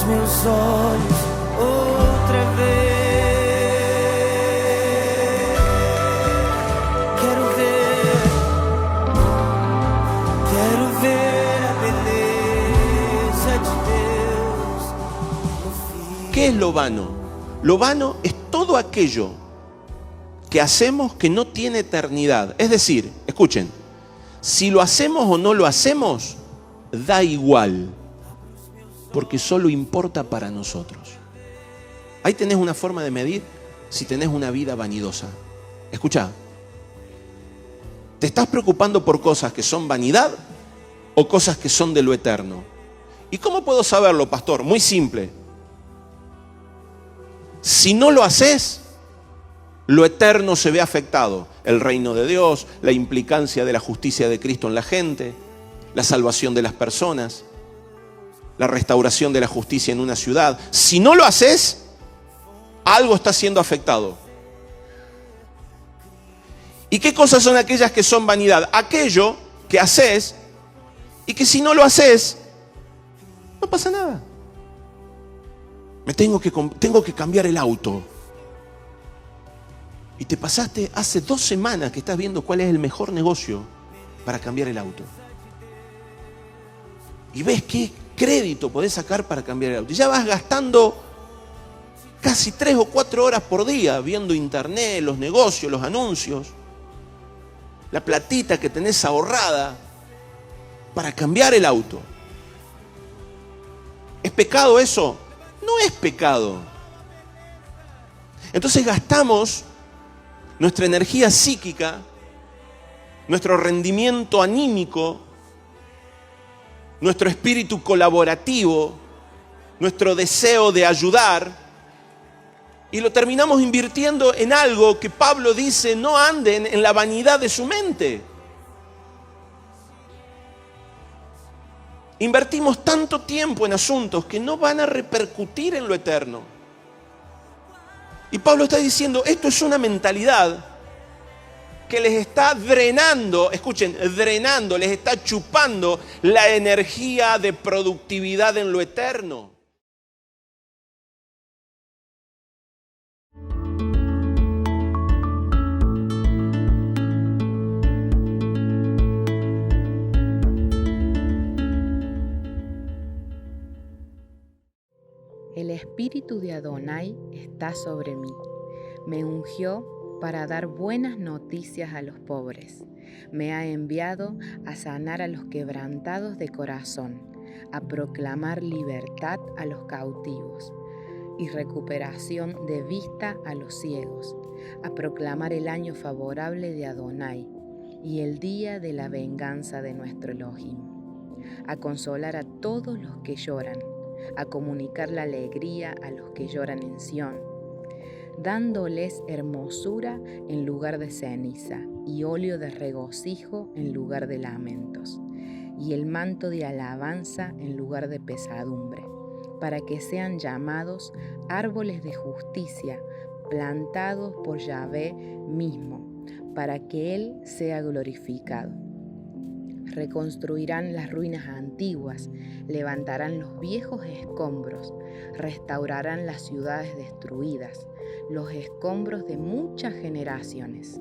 meus olhos outra vez. Quero ver a beleza de Deus no fim. ¿Qué es lo vano? Lo vano es todo aquello que hacemos que no tiene eternidad. Es decir, escuchen, si lo hacemos o no lo hacemos, da igual, porque solo importa para nosotros. Ahí tenés una forma de medir si tenés una vida vanidosa. Escuchá, ¿te estás preocupando por cosas que son vanidad o cosas que son de lo eterno? ¿Y cómo puedo saberlo, pastor? Muy simple. Si no lo haces, lo eterno se ve afectado. El reino de Dios, la implicancia de la justicia de Cristo en la gente, la salvación de las personas, la restauración de la justicia en una ciudad. Si no lo haces, algo está siendo afectado. ¿Y qué cosas son aquellas que son vanidad? Aquello que haces y que si no lo haces, no pasa nada. Tengo que cambiar el auto. Y te pasaste hace 2 semanas que estás viendo cuál es el mejor negocio para cambiar el auto. Y ves qué crédito podés sacar para cambiar el auto. Y ya vas gastando casi 3 o 4 horas por día viendo internet, los negocios, los anuncios, la platita que tenés ahorrada para cambiar el auto. ¿Es pecado eso? No es pecado. Entonces gastamos nuestra energía psíquica, nuestro rendimiento anímico, nuestro espíritu colaborativo, nuestro deseo de ayudar, y lo terminamos invirtiendo en algo que Pablo dice: no anden en la vanidad de su mente. Invertimos tanto tiempo en asuntos que no van a repercutir en lo eterno. Y Pablo está diciendo, esto es una mentalidad que les está drenando, escuchen, drenando, les está chupando la energía de productividad en lo eterno. El espíritu de Adonai está sobre mí. Me ungió para dar buenas noticias a los pobres. Me ha enviado a sanar a los quebrantados de corazón, a proclamar libertad a los cautivos y recuperación de vista a los ciegos, a proclamar el año favorable de Adonai y el día de la venganza de nuestro Elohim, a consolar a todos los que lloran, a comunicar la alegría a los que lloran en Sión, dándoles hermosura en lugar de ceniza y óleo de regocijo en lugar de lamentos, y el manto de alabanza en lugar de pesadumbre, para que sean llamados árboles de justicia, plantados por Yahvé mismo, para que Él sea glorificado. Reconstruirán las ruinas antiguas, levantarán los viejos escombros, restaurarán las ciudades destruidas, los escombros de muchas generaciones.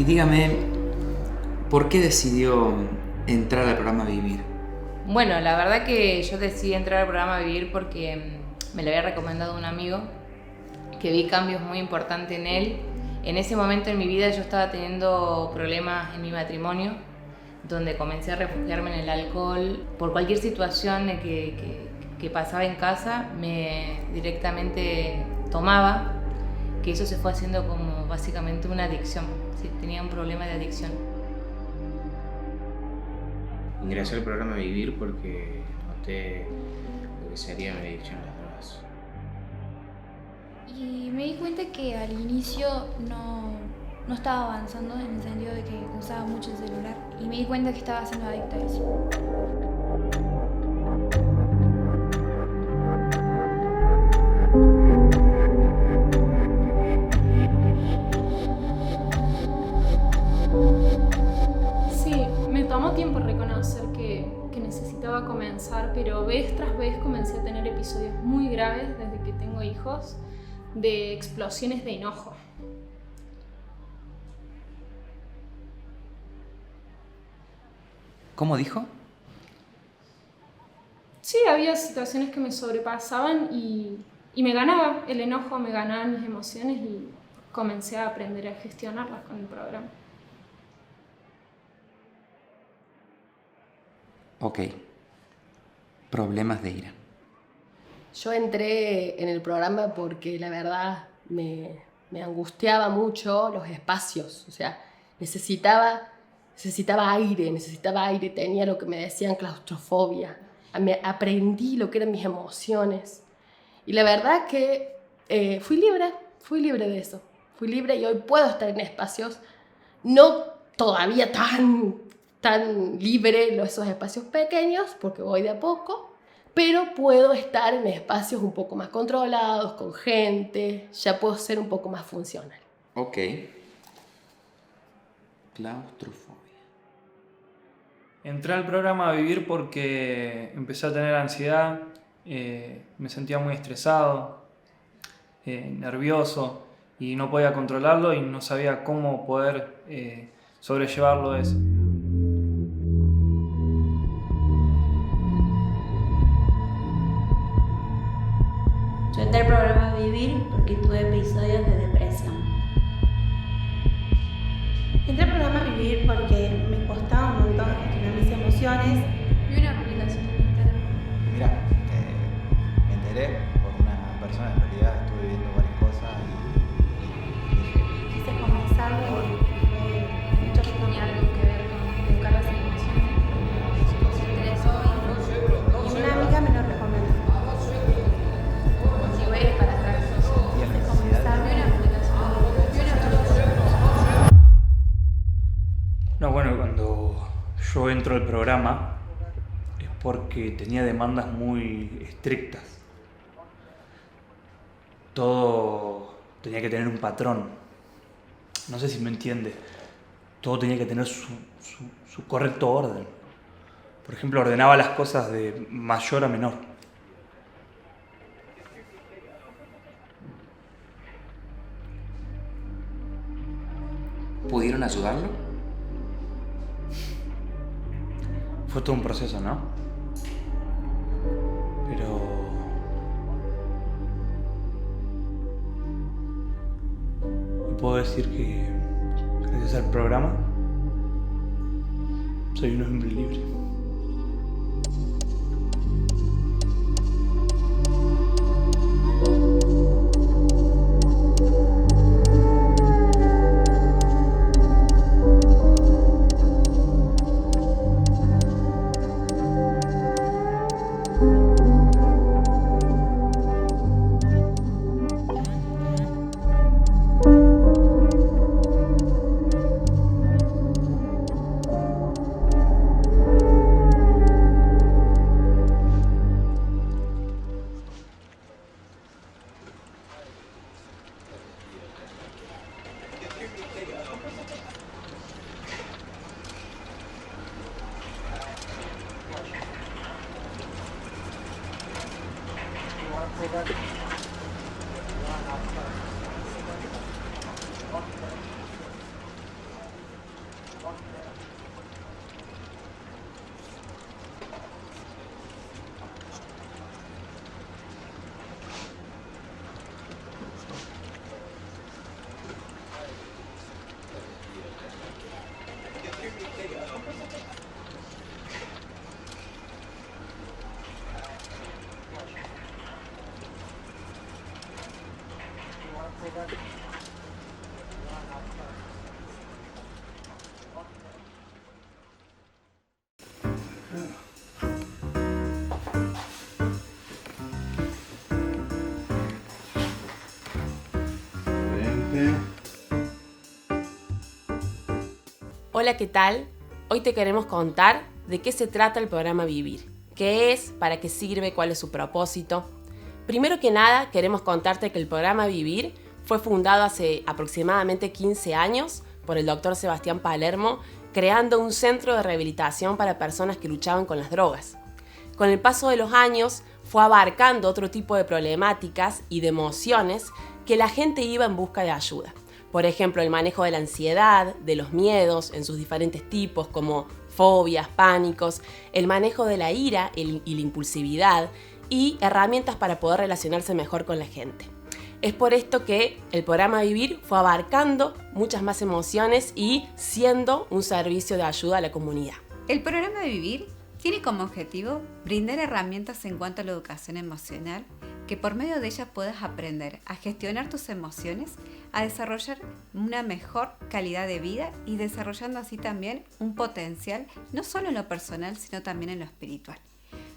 dígame, ¿por qué decidió entrar al programa Vivir? Bueno, la verdad que yo decidí entrar al programa Vivir porque me lo había recomendado un amigo, que vi cambios muy importantes en él. En ese momento en mi vida yo estaba teniendo problemas en mi matrimonio, donde comencé a refugiarme en el alcohol. Por cualquier situación que pasaba en casa, me directamente tomaba, que eso se fue haciendo como básicamente una adicción. Sí, tenía un problema de adicción. Ingresé al programa Vivir porque noté lo que sería mi adicción a las drogas. Y me di cuenta que al inicio no estaba avanzando en el sentido de que usaba mucho el celular. Y me di cuenta que estaba siendo adicta a eso. Sí, me tomó tiempo reconocer que necesitaba comenzar, pero vez tras vez comencé a tener episodios muy graves desde que tengo hijos, de explosiones de enojo. ¿Cómo dijo? Sí, había situaciones que me sobrepasaban y me ganaba el enojo, me ganaban mis emociones y comencé a aprender a gestionarlas con el programa. Ok. Problemas de ira. Yo entré en el programa porque la verdad me angustiaba mucho los espacios. O sea, necesitaba aire, tenía lo que me decían claustrofobia. Aprendí lo que eran mis emociones. Y la verdad que fui libre de eso. Fui libre y hoy puedo estar en espacios no todavía tan libre, esos espacios pequeños, porque voy de a poco, pero puedo estar en espacios un poco más controlados, con gente, ya puedo ser un poco más funcional. Ok. Claustrofobia. Entré al programa Vivir porque empecé a tener ansiedad, me sentía muy estresado, nervioso y no podía controlarlo y no sabía cómo poder sobrellevarlo eso. Yo entré al programa Vivir porque tuve episodios de depresión. Entré al programa Vivir porque me costaba un montón gestionar mis emociones. Vi una publicación en Instagram. Mira, me enteré por una persona, en realidad estuve viendo varias cosas y dije... Quise comenzarlo y fue mucho que tenía algo que ver con buscar las emociones. Me interesó y una amiga me lo recomendó. Si voy a ir para atrás, quise comenzar. Vi una publicación. No, bueno, cuando yo entro al programa es porque tenía demandas muy estrictas. Todo tenía que tener un patrón. No sé si me entiende. Todo tenía que tener su correcto orden. Por ejemplo, ordenaba las cosas de mayor a menor. ¿Pudieron ayudarlo? Fue todo un proceso, ¿no? Pero... puedo decir que gracias al programa soy un hombre libre. Hola, ¿qué tal? Hoy te queremos contar de qué se trata el programa Vivir. ¿Qué es? ¿Para qué sirve? ¿Cuál es su propósito? Primero que nada, queremos contarte que el programa Vivir fue fundado hace aproximadamente 15 años por el doctor Sebastián Palermo, creando un centro de rehabilitación para personas que luchaban con las drogas. Con el paso de los años, fue abarcando otro tipo de problemáticas y de emociones que la gente iba en busca de ayuda. Por ejemplo, el manejo de la ansiedad, de los miedos en sus diferentes tipos como fobias, pánicos, el manejo de la ira y la impulsividad y herramientas para poder relacionarse mejor con la gente. Es por esto que el programa Vivir fue abarcando muchas más emociones y siendo un servicio de ayuda a la comunidad. El programa Vivir tiene como objetivo brindar herramientas en cuanto a la educación emocional, que por medio de ellas puedas aprender a gestionar tus emociones, a desarrollar una mejor calidad de vida y desarrollando así también un potencial no solo en lo personal, sino también en lo espiritual.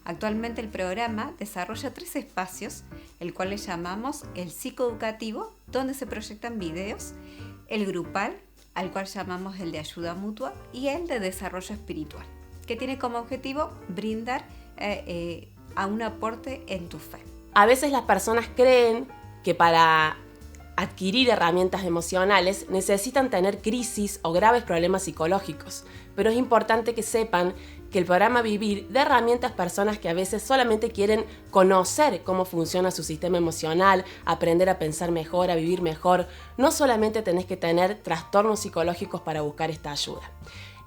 Actualmente el programa desarrolla 3 espacios, el cual le llamamos el psicoeducativo, donde se proyectan videos, el grupal, al cual llamamos el de ayuda mutua, y el de desarrollo espiritual, que tiene como objetivo brindar a un aporte en tu fe. A veces las personas creen que para adquirir herramientas emocionales necesitan tener crisis o graves problemas psicológicos, pero es importante que sepan que el programa Vivir da herramientas a personas que a veces solamente quieren conocer cómo funciona su sistema emocional, aprender a pensar mejor, a vivir mejor. No solamente tenés que tener trastornos psicológicos para buscar esta ayuda.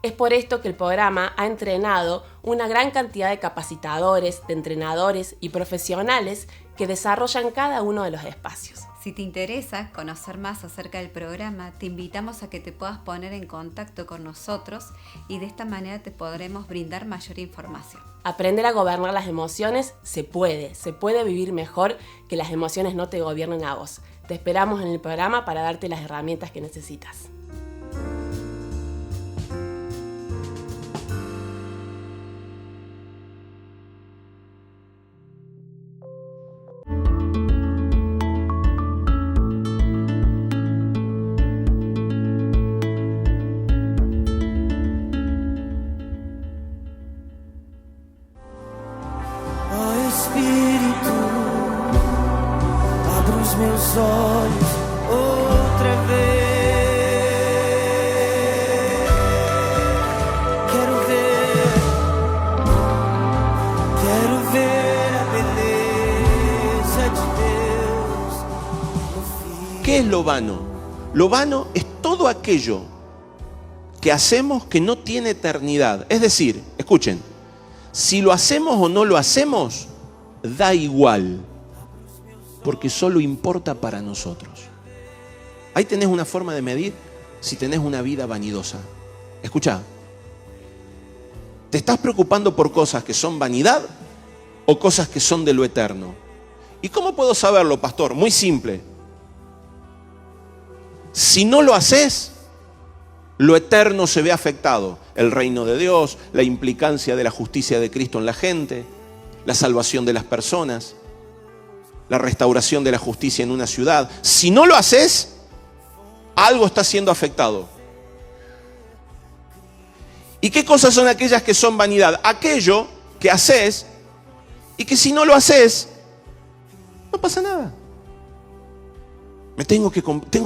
Es por esto que el programa ha entrenado una gran cantidad de capacitadores, de entrenadores y profesionales que desarrollan cada uno de los espacios. Si te interesa conocer más acerca del programa, te invitamos a que te puedas poner en contacto con nosotros y de esta manera te podremos brindar mayor información. Aprender a gobernar las emociones se puede vivir mejor que las emociones no te gobiernen a vos. Te esperamos en el programa para darte las herramientas que necesitas. Meus olhos outra vez. Quero ver a beleza de Deus no Filho. ¿Qué es lo vano? Lo vano es todo aquello que hacemos que no tiene eternidad. Es decir, escuchen, si lo hacemos o no lo hacemos, da igual. Porque solo importa para nosotros. Ahí tenés una forma de medir si tenés una vida vanidosa. Escuchá, ¿te estás preocupando por cosas que son vanidad o cosas que son de lo eterno? ¿Y cómo puedo saberlo, pastor? Muy simple. Si no lo haces, lo eterno se ve afectado. El reino de Dios, la implicancia de la justicia de Cristo en la gente, la salvación de las personas, la restauración de la justicia en una ciudad. Si no lo haces, algo está siendo afectado. ¿Y qué cosas son aquellas que son vanidad? Aquello que haces y que si no lo haces, no pasa nada. Tengo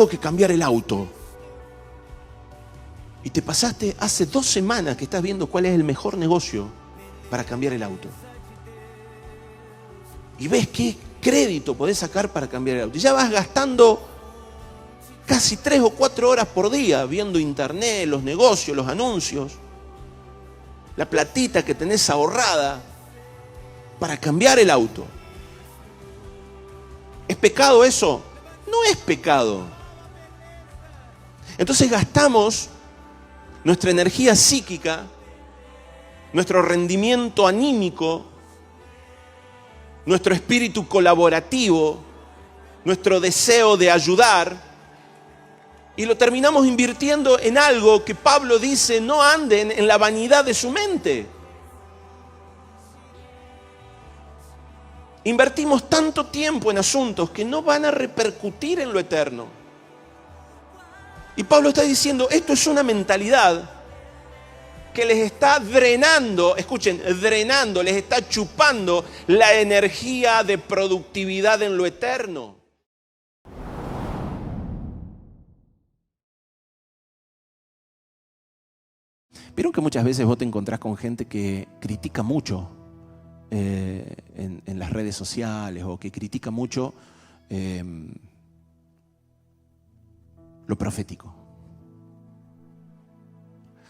que cambiar el auto. Y te pasaste hace 2 semanas que estás viendo cuál es el mejor negocio para cambiar el auto. Y ves qué crédito podés sacar para cambiar el auto. Y ya vas gastando casi 3 o 4 horas por día viendo internet, los negocios, los anuncios, la platita que tenés ahorrada para cambiar el auto. ¿Es pecado eso? No es pecado. Entonces gastamos nuestra energía psíquica, nuestro rendimiento anímico, nuestro espíritu colaborativo, nuestro deseo de ayudar, y lo terminamos invirtiendo en algo que Pablo dice: no anden en la vanidad de su mente. Invertimos tanto tiempo en asuntos que no van a repercutir en lo eterno. Y Pablo está diciendo, esto es una mentalidad que les está drenando, escuchen, drenando, les está chupando la energía de productividad en lo eterno. ¿Vieron que muchas veces vos te encontrás con gente que critica mucho en las redes sociales o que critica mucho lo profético?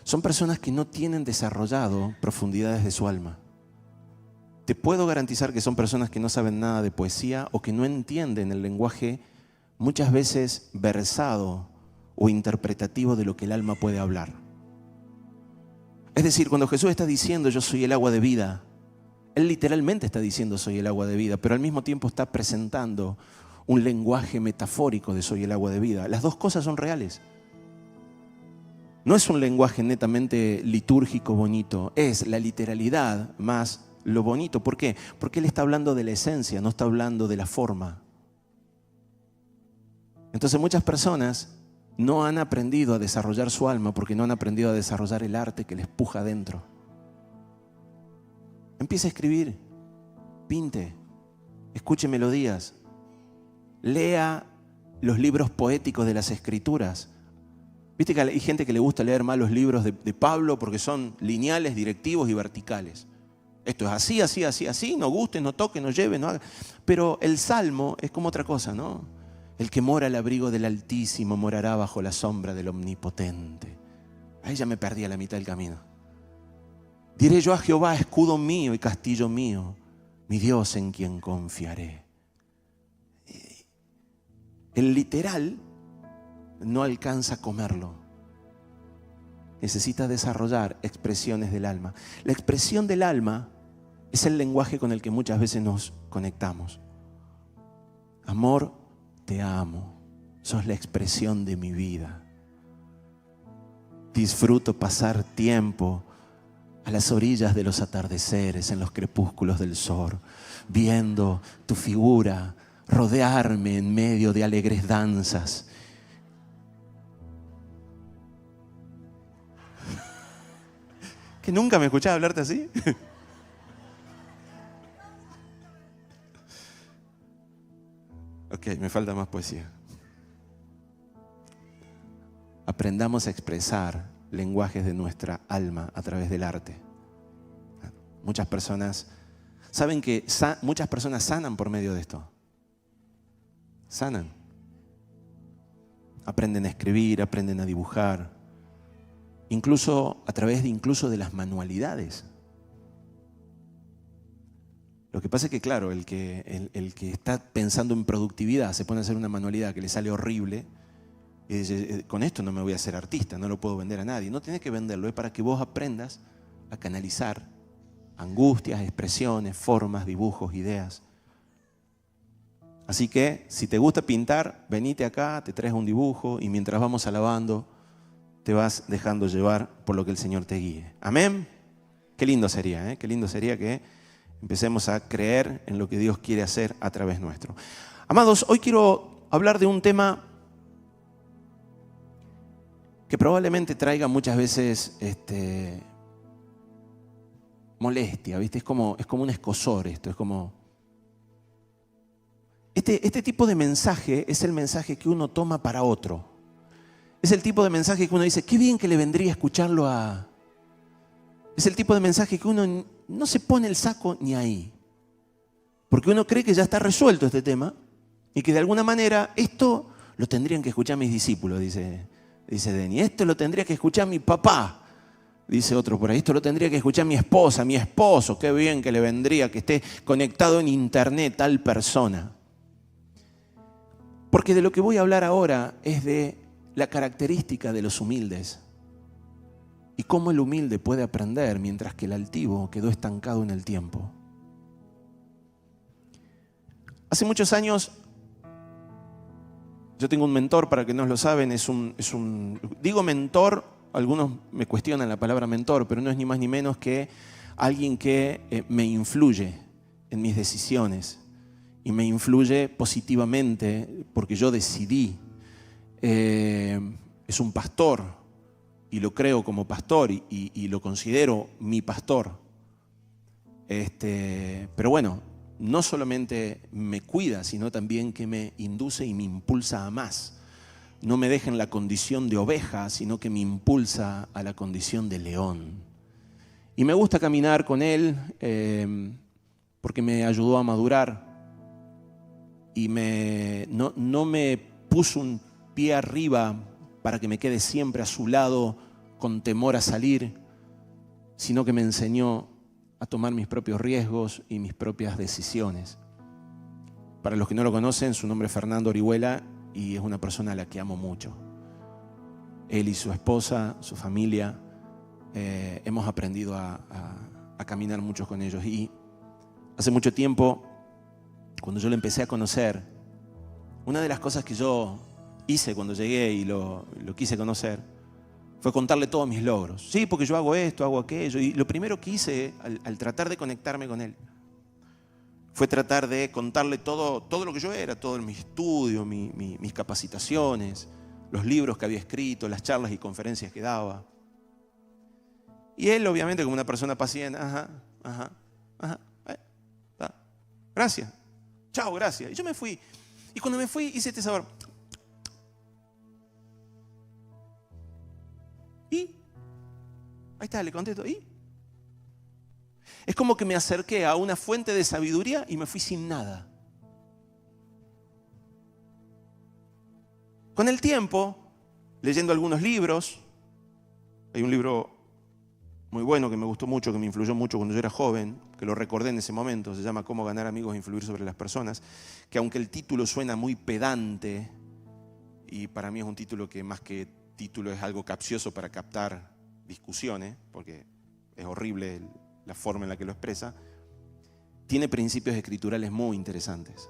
Son personas que no tienen desarrollado profundidades de su alma. Te puedo garantizar que son personas que no saben nada de poesía o que no entienden el lenguaje muchas veces versado o interpretativo de lo que el alma puede hablar. Es decir, cuando Jesús está diciendo yo soy el agua de vida, Él literalmente está diciendo soy el agua de vida, pero al mismo tiempo está presentando un lenguaje metafórico de soy el agua de vida. Las dos cosas son reales. No es un lenguaje netamente litúrgico bonito, es la literalidad más lo bonito. ¿Por qué? Porque Él está hablando de la esencia, no está hablando de la forma. Entonces muchas personas no han aprendido a desarrollar su alma porque no han aprendido a desarrollar el arte que les puja adentro. Empiece a escribir, pinte, escuche melodías, lea los libros poéticos de las Escrituras. Viste que hay gente que le gusta leer más los libros de Pablo porque son lineales, directivos y verticales. Esto es así, así, así, así, no guste, no toque, no lleve, no haga. Pero el Salmo es como otra cosa, ¿no? El que mora al abrigo del Altísimo morará bajo la sombra del Omnipotente. Ahí ya me perdí a la mitad del camino. Diré yo a Jehová, escudo mío y castillo mío, mi Dios en quien confiaré. El literal no alcanza a comerlo. Necesita desarrollar expresiones del alma. La expresión del alma es el lenguaje con el que muchas veces nos conectamos. Amor, te amo. Sos la expresión de mi vida. Disfruto pasar tiempo a las orillas de los atardeceres, en los crepúsculos del sol, viendo tu figura, rodearme en medio de alegres danzas. ¿Que nunca me escuchaba hablarte así? Ok, me falta más poesía. Aprendamos a expresar lenguajes de nuestra alma a través del arte. Muchas personas saben que muchas personas sanan por medio de esto. Sanan. Aprenden a escribir, aprenden a dibujar. Incluso a través de las manualidades. Lo que pasa es que, claro, el que está pensando en productividad se pone a hacer una manualidad que le sale horrible y dice, con esto no me voy a hacer artista, no lo puedo vender a nadie. No tienes que venderlo, es para que vos aprendas a canalizar angustias, expresiones, formas, dibujos, ideas. Así que, si te gusta pintar, venite acá, te traes un dibujo y mientras vamos alabando, te vas dejando llevar por lo que el Señor te guíe. Amén. Qué lindo sería, ¿eh? Qué lindo sería que empecemos a creer en lo que Dios quiere hacer a través nuestro. Amados, hoy quiero hablar de un tema que probablemente traiga muchas veces molestia, ¿viste? Es como un escozor esto, es como... Este tipo de mensaje es el mensaje que uno toma para otro. Es el tipo de mensaje que uno dice, qué bien que le vendría a escucharlo a... Es el tipo de mensaje que uno no se pone el saco ni ahí. Porque uno cree que ya está resuelto este tema y que de alguna manera esto lo tendrían que escuchar mis discípulos, dice Denny. Esto lo tendría que escuchar mi papá, dice otro por ahí. Esto lo tendría que escuchar mi esposa, mi esposo. Qué bien que le vendría que esté conectado en internet tal persona. Porque de lo que voy a hablar ahora es de la característica de los humildes y cómo el humilde puede aprender mientras que el altivo quedó estancado en el tiempo. Hace muchos años, yo tengo un mentor, para que no lo saben, digo mentor, algunos me cuestionan la palabra mentor, pero no es ni más ni menos que alguien que me influye en mis decisiones y me influye positivamente porque yo decidí. Es un pastor y lo creo como pastor y lo considero mi pastor. Pero bueno, no solamente me cuida, sino también que me induce y me impulsa a más. No me deja en la condición de oveja, sino que me impulsa a la condición de león. Y me gusta caminar con él porque me ayudó a madurar y no me puso un pie arriba para que me quede siempre a su lado con temor a salir, sino que me enseñó a tomar mis propios riesgos y mis propias decisiones. Para los que no lo conocen, su nombre es Fernando Orihuela y es una persona a la que amo mucho. Él y su esposa, su familia, hemos aprendido a caminar mucho con ellos. Y hace mucho tiempo, cuando yo lo empecé a conocer, una de las cosas que yo hice cuando llegué y lo quise conocer fue contarle todos mis logros. Sí, porque yo hago esto, hago aquello. Y lo primero que hice al tratar de conectarme con él fue tratar de contarle todo lo que yo era, todo mi estudio, mis capacitaciones, los libros que había escrito, las charlas y conferencias que daba. Y él, obviamente, como una persona paciente, gracias, chao, gracias. Y yo me fui. Y cuando me fui, hice este sabor. Y ahí está, le contesto. ¿Y? Es como que me acerqué a una fuente de sabiduría y me fui sin nada. Con el tiempo, leyendo algunos libros, hay un libro muy bueno que me gustó mucho, que me influyó mucho cuando yo era joven, que lo recordé en ese momento, se llama Cómo ganar amigos e influir sobre las personas, que aunque el título suena muy pedante, y para mí es un título que más que título es algo capcioso para captar discusiones, porque es horrible la forma en la que lo expresa, tiene principios escriturales muy interesantes,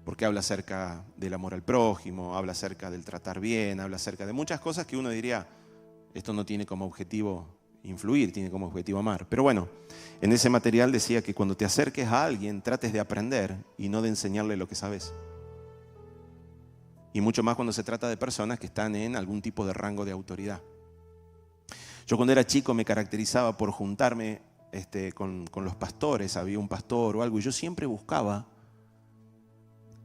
porque habla acerca del amor al prójimo, habla acerca del tratar bien, habla acerca de muchas cosas que uno diría, esto no tiene como objetivo influir, tiene como objetivo amar. Pero bueno, en ese material decía que cuando te acerques a alguien, trates de aprender y no de enseñarle lo que sabes. Y mucho más cuando se trata de personas que están en algún tipo de rango de autoridad. Yo cuando era chico me caracterizaba por juntarme con los pastores, había un pastor o algo, y yo siempre buscaba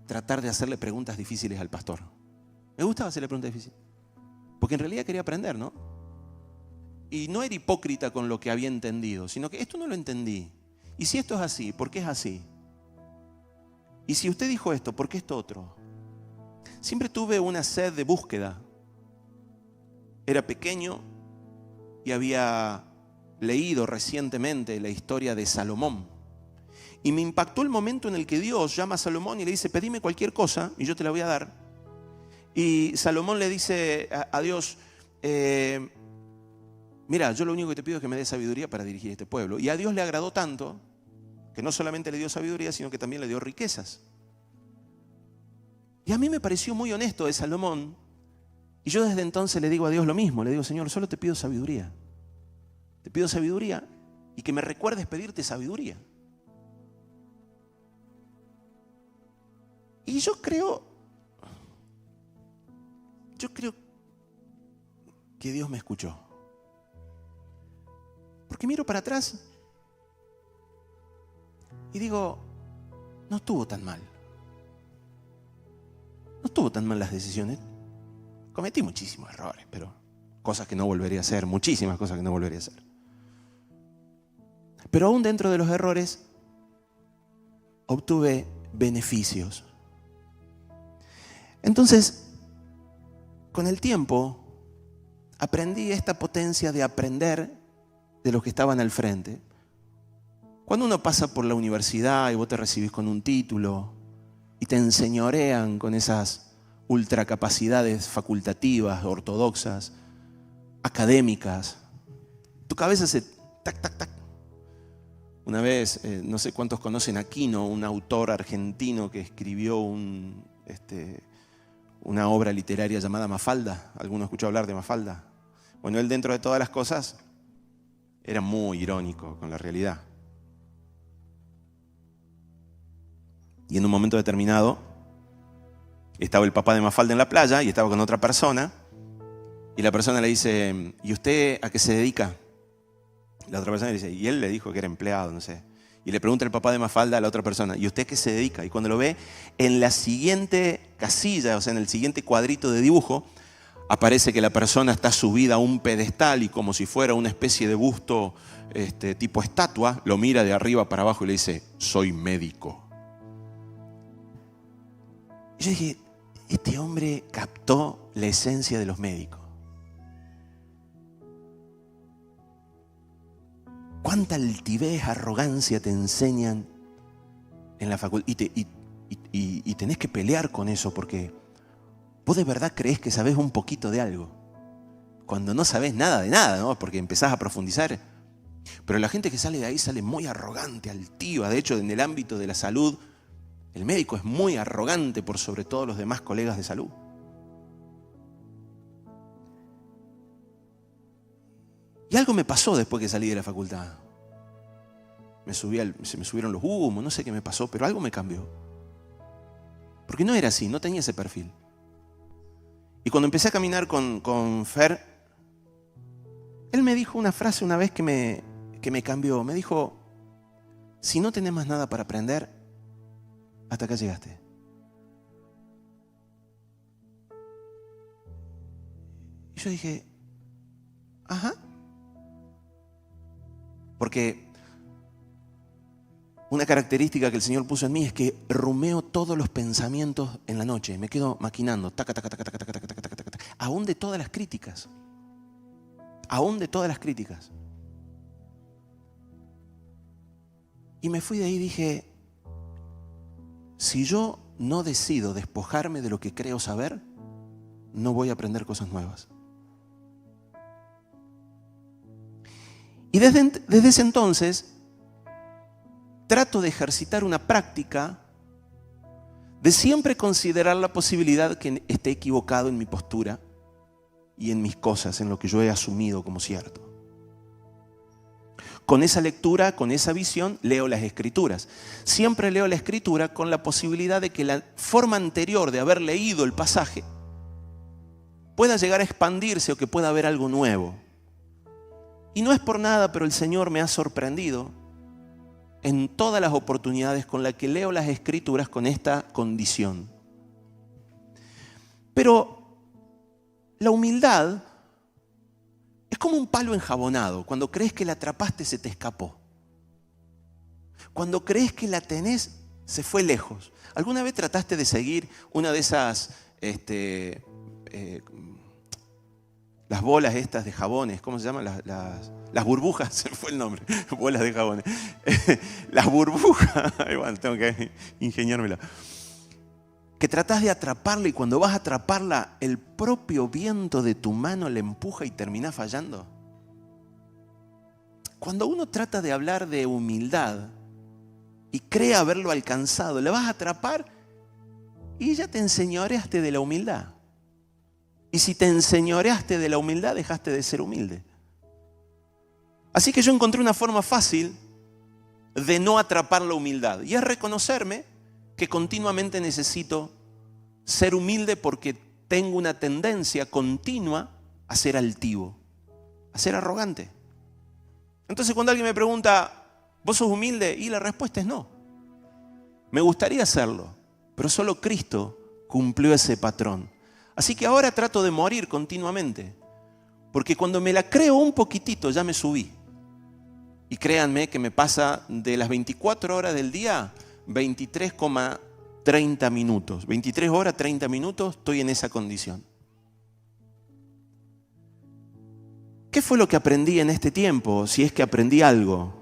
tratar de hacerle preguntas difíciles al pastor. Me gustaba hacerle preguntas difíciles, porque en realidad quería aprender, ¿no? Y no era hipócrita con lo que había entendido, sino que esto no lo entendí. Y si esto es así, ¿por qué es así? Y si usted dijo esto, ¿por qué esto otro? Siempre tuve una sed de búsqueda. Era pequeño y había leído recientemente la historia de Salomón. Y me impactó el momento en el que Dios llama a Salomón y le dice, pedime cualquier cosa y yo te la voy a dar. Y Salomón le dice a Dios, mira, yo lo único que te pido es que me des sabiduría para dirigir este pueblo. Y a Dios le agradó tanto que no solamente le dio sabiduría, sino que también le dio riquezas. Y a mí me pareció muy honesto de Salomón. Y yo desde entonces le digo a Dios lo mismo. Le digo, Señor, solo te pido sabiduría. Te pido sabiduría y que me recuerdes pedirte sabiduría. Y yo creo que Dios me escuchó. Porque miro para atrás y digo, no estuvo tan mal. No estuvo tan mal las decisiones. Cometí muchísimos errores, pero cosas que no volvería a hacer, muchísimas cosas que no volvería a hacer. Pero aún dentro de los errores, obtuve beneficios. Entonces, con el tiempo, aprendí esta potencia de aprender de los que estaban al frente. Cuando uno pasa por la universidad y vos te recibís con un título y te enseñorean con esas ultracapacidades facultativas, ortodoxas, académicas, tu cabeza se tac, tac, tac. Una vez, no sé cuántos conocen a Quino, un autor argentino que escribió una obra literaria llamada Mafalda. ¿Alguno escuchó hablar de Mafalda? Bueno, él dentro de todas las cosas era muy irónico con la realidad. Y en un momento determinado estaba el papá de Mafalda en la playa y estaba con otra persona Y la persona le dice, ¿y usted a qué se dedica? La otra persona le dice, y él le dijo que era empleado, no sé. Y le pregunta el papá de Mafalda a la otra persona, ¿y usted a qué se dedica? Y cuando lo ve, en la siguiente casilla, o sea, en el siguiente cuadrito de dibujo, aparece que la persona está subida a un pedestal y como si fuera una especie de busto tipo estatua, lo mira de arriba para abajo y le dice, soy médico. Y yo dije, este hombre captó la esencia de los médicos. ¿Cuánta altivez, arrogancia te enseñan en la facultad? Y tenés que pelear con eso porque vos de verdad creés que sabés un poquito de algo. Cuando no sabés nada de nada, ¿no? Porque empezás a profundizar. Pero la gente que sale de ahí sale muy arrogante, altiva. De hecho, en el ámbito de la salud, el médico es muy arrogante por sobre todos los demás colegas de salud. Y algo me pasó después que salí de la facultad. Se me subieron los humos, no sé qué me pasó, pero algo me cambió. Porque no era así, no tenía ese perfil. Y cuando empecé a caminar con Fer, él me dijo una frase una vez que me cambió. Me dijo, si no tenés más nada para aprender, hasta acá llegaste. Y yo dije, ajá. Porque una característica que el Señor puso en mí es que rumeo todos los pensamientos en la noche. Me quedo maquinando, taca, taca, taca, taca, taca, taca, taca, taca, taca, aún de todas las críticas. Aún de todas las críticas. Y me fui de ahí y dije, si yo no decido despojarme de lo que creo saber, no voy a aprender cosas nuevas. Y desde ese entonces trato de ejercitar una práctica de siempre considerar la posibilidad que esté equivocado en mi postura y en mis cosas, en lo que yo he asumido como cierto. Con esa lectura, con esa visión, leo las Escrituras. Siempre leo la Escritura con la posibilidad de que la forma anterior de haber leído el pasaje pueda llegar a expandirse o que pueda haber algo nuevo. Y no es por nada, pero el Señor me ha sorprendido en todas las oportunidades con las que leo las Escrituras con esta condición. Pero la humildad es como un palo enjabonado. Cuando crees que la atrapaste, se te escapó. Cuando crees que la tenés, se fue lejos. ¿Alguna vez trataste de seguir una de esas las bolas estas de jabones? ¿Cómo se llaman? Las burbujas, se me fue el nombre. Bolas de jabones. Las burbujas. Bueno, tengo que ingeniármela. Que tratás de atraparla y cuando vas a atraparla, el propio viento de tu mano la empuja y terminás fallando. Cuando uno trata de hablar de humildad y cree haberlo alcanzado, le vas a atrapar y ya te enseñoreaste de la humildad. Y si te enseñoreaste de la humildad, dejaste de ser humilde. Así que yo encontré una forma fácil de no atrapar la humildad. Y es reconocerme que continuamente necesito ser humilde porque tengo una tendencia continua a ser altivo, a ser arrogante. Entonces cuando alguien me pregunta, ¿vos sos humilde? Y la respuesta es no. Me gustaría serlo, pero solo Cristo cumplió ese patrón. Así que ahora trato de morir continuamente, porque cuando me la creo un poquitito ya me subí. Y créanme que me pasa de las 24 horas del día, 23,30 minutos. 23 horas, 30 minutos, estoy en esa condición. ¿Qué fue lo que aprendí en este tiempo? Si es que aprendí algo.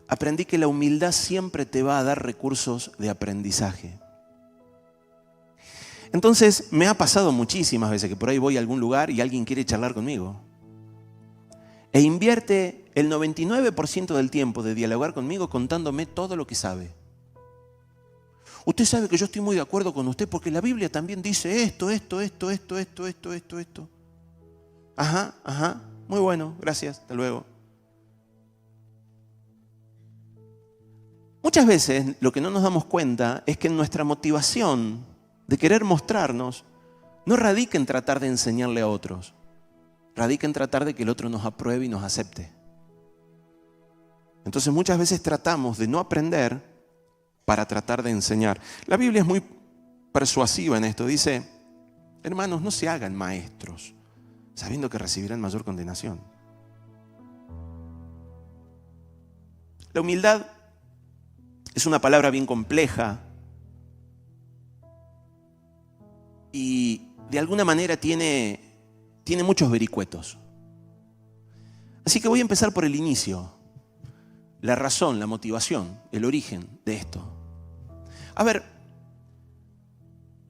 Aprendí que la humildad siempre te va a dar recursos de aprendizaje. Entonces me ha pasado muchísimas veces que por ahí voy a algún lugar y alguien quiere charlar conmigo. E invierte el 99% del tiempo de dialogar conmigo contándome todo lo que sabe. Usted sabe que yo estoy muy de acuerdo con usted porque la Biblia también dice esto. Ajá, muy bueno, gracias, hasta luego. Muchas veces lo que no nos damos cuenta es que en nuestra motivación de querer mostrarnos, no radica en tratar de enseñarle a otros, radica en tratar de que el otro nos apruebe y nos acepte. Entonces muchas veces tratamos de no aprender para tratar de enseñar. La Biblia es muy persuasiva en esto. Dice, hermanos, no se hagan maestros, sabiendo que recibirán mayor condenación. La humildad es una palabra bien compleja y de alguna manera tiene muchos vericuetos. Así que voy a empezar por el inicio, la razón, la motivación, el origen de esto. A ver,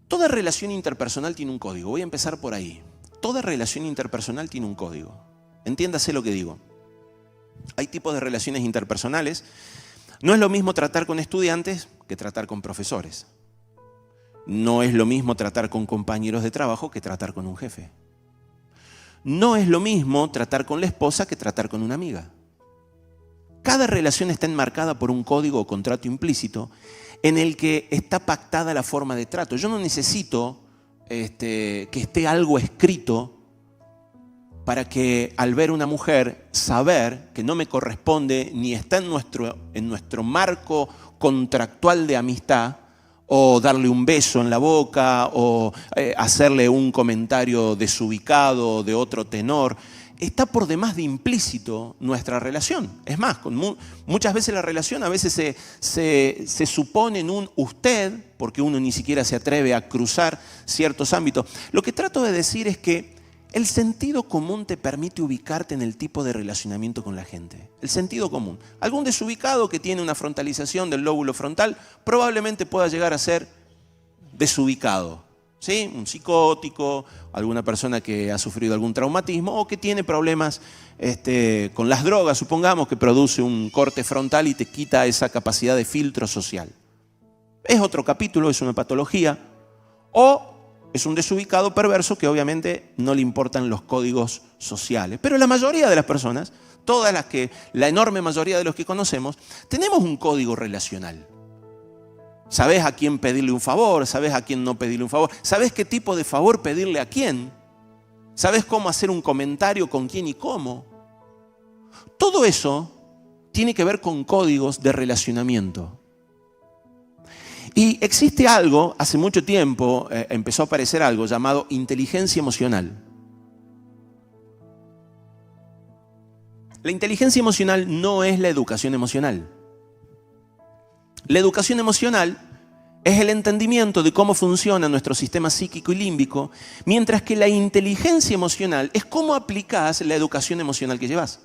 toda relación interpersonal tiene un código. Voy a empezar por ahí. Toda relación interpersonal tiene un código. Entiéndase lo que digo. Hay tipos de relaciones interpersonales. No es lo mismo tratar con estudiantes que tratar con profesores. No es lo mismo tratar con compañeros de trabajo que tratar con un jefe. No es lo mismo tratar con la esposa que tratar con una amiga. Cada relación está enmarcada por un código o contrato implícito en el que está pactada la forma de trato. Yo no necesito que esté algo escrito para que al ver una mujer saber que no me corresponde ni está en nuestro marco contractual de amistad, o darle un beso en la boca, o hacerle un comentario desubicado de otro tenor. Está por demás de implícito nuestra relación. Es más, muchas veces la relación a veces se supone en un usted, porque uno ni siquiera se atreve a cruzar ciertos ámbitos. Lo que trato de decir es que el sentido común te permite ubicarte en el tipo de relacionamiento con la gente. El sentido común. Algún desubicado que tiene una frontalización del lóbulo frontal probablemente pueda llegar a ser desubicado. ¿Sí? Un psicótico, alguna persona que ha sufrido algún traumatismo o que tiene problemas con las drogas, supongamos, que produce un corte frontal y te quita esa capacidad de filtro social. Es otro capítulo, es una patología. O es un desubicado perverso que obviamente no le importan los códigos sociales. Pero la mayoría de las personas, la enorme mayoría de los que conocemos, tenemos un código relacional. Sabés a quién pedirle un favor, sabés a quién no pedirle un favor, sabés qué tipo de favor pedirle a quién, sabés cómo hacer un comentario con quién y cómo. Todo eso tiene que ver con códigos de relacionamiento. Y existe algo, hace mucho tiempo empezó a aparecer algo llamado inteligencia emocional. La inteligencia emocional no es la educación emocional. La educación emocional es el entendimiento de cómo funciona nuestro sistema psíquico y límbico, mientras que la inteligencia emocional es cómo aplicás la educación emocional que llevas.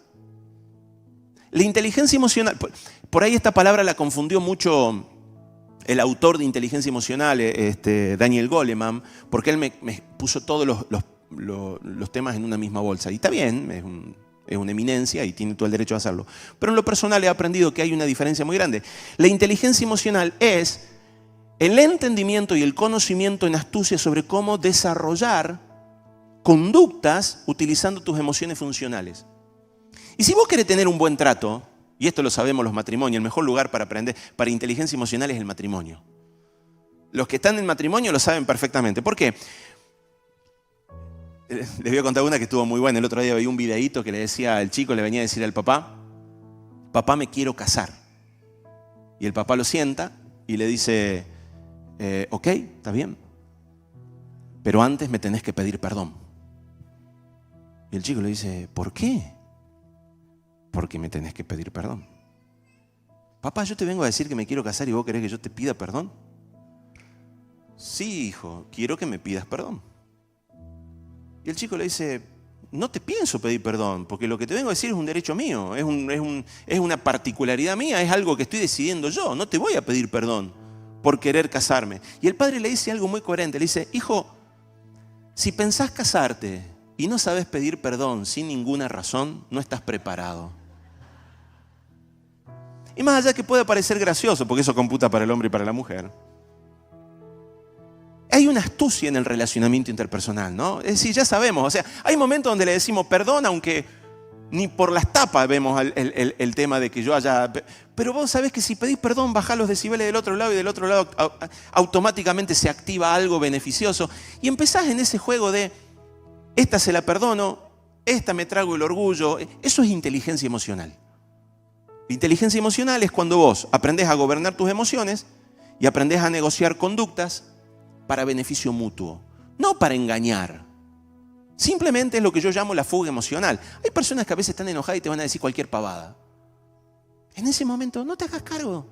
La inteligencia emocional, por ahí esta palabra la confundió mucho el autor de inteligencia emocional, Daniel Goleman, porque él me puso todos los temas en una misma bolsa. Y está bien, es una eminencia y tiene todo el derecho a hacerlo. Pero en lo personal he aprendido que hay una diferencia muy grande. La inteligencia emocional es el entendimiento y el conocimiento en astucia sobre cómo desarrollar conductas utilizando tus emociones funcionales. Y si vos querés tener un buen trato, y esto lo sabemos los matrimonios, el mejor lugar para aprender para inteligencia emocional es el matrimonio. Los que están en matrimonio lo saben perfectamente. ¿Por qué? Les voy a contar una que estuvo muy buena. El otro día veía un videíto que le decía, el chico le venía a decir al papá, papá, me quiero casar. Y el papá lo sienta y le dice, ok, está bien, pero antes me tenés que pedir perdón. Y el chico le dice, ¿por qué? Porque me tenés que pedir perdón. Papá, yo te vengo a decir que me quiero casar y vos querés que yo te pida perdón. Sí, hijo, quiero que me pidas perdón. Y el chico le dice, no te pienso pedir perdón, porque lo que te vengo a decir es un derecho mío, es una particularidad mía, es algo que estoy decidiendo yo, no te voy a pedir perdón por querer casarme. Y el padre le dice algo muy coherente, le dice, hijo, si pensás casarte y no sabes pedir perdón sin ninguna razón, no estás preparado. Y más allá que pueda parecer gracioso, porque eso computa para el hombre y para la mujer, hay una astucia en el relacionamiento interpersonal, ¿no? Es decir, ya sabemos, o sea, hay momentos donde le decimos perdón, aunque Ni por las tapas vemos el tema de que yo haya... Pero vos sabés que si pedís perdón, bajás los decibeles del otro lado y del otro lado automáticamente se activa algo beneficioso. Y empezás en ese juego de, esta se la perdono, esta me trago el orgullo. Eso es inteligencia emocional. La inteligencia emocional es cuando vos aprendés a gobernar tus emociones y aprendés a negociar conductas para beneficio mutuo, no para engañar. Simplemente es lo que yo llamo la fuga emocional. Hay personas que a veces están enojadas y te van a decir cualquier pavada. En ese momento, no te hagas cargo.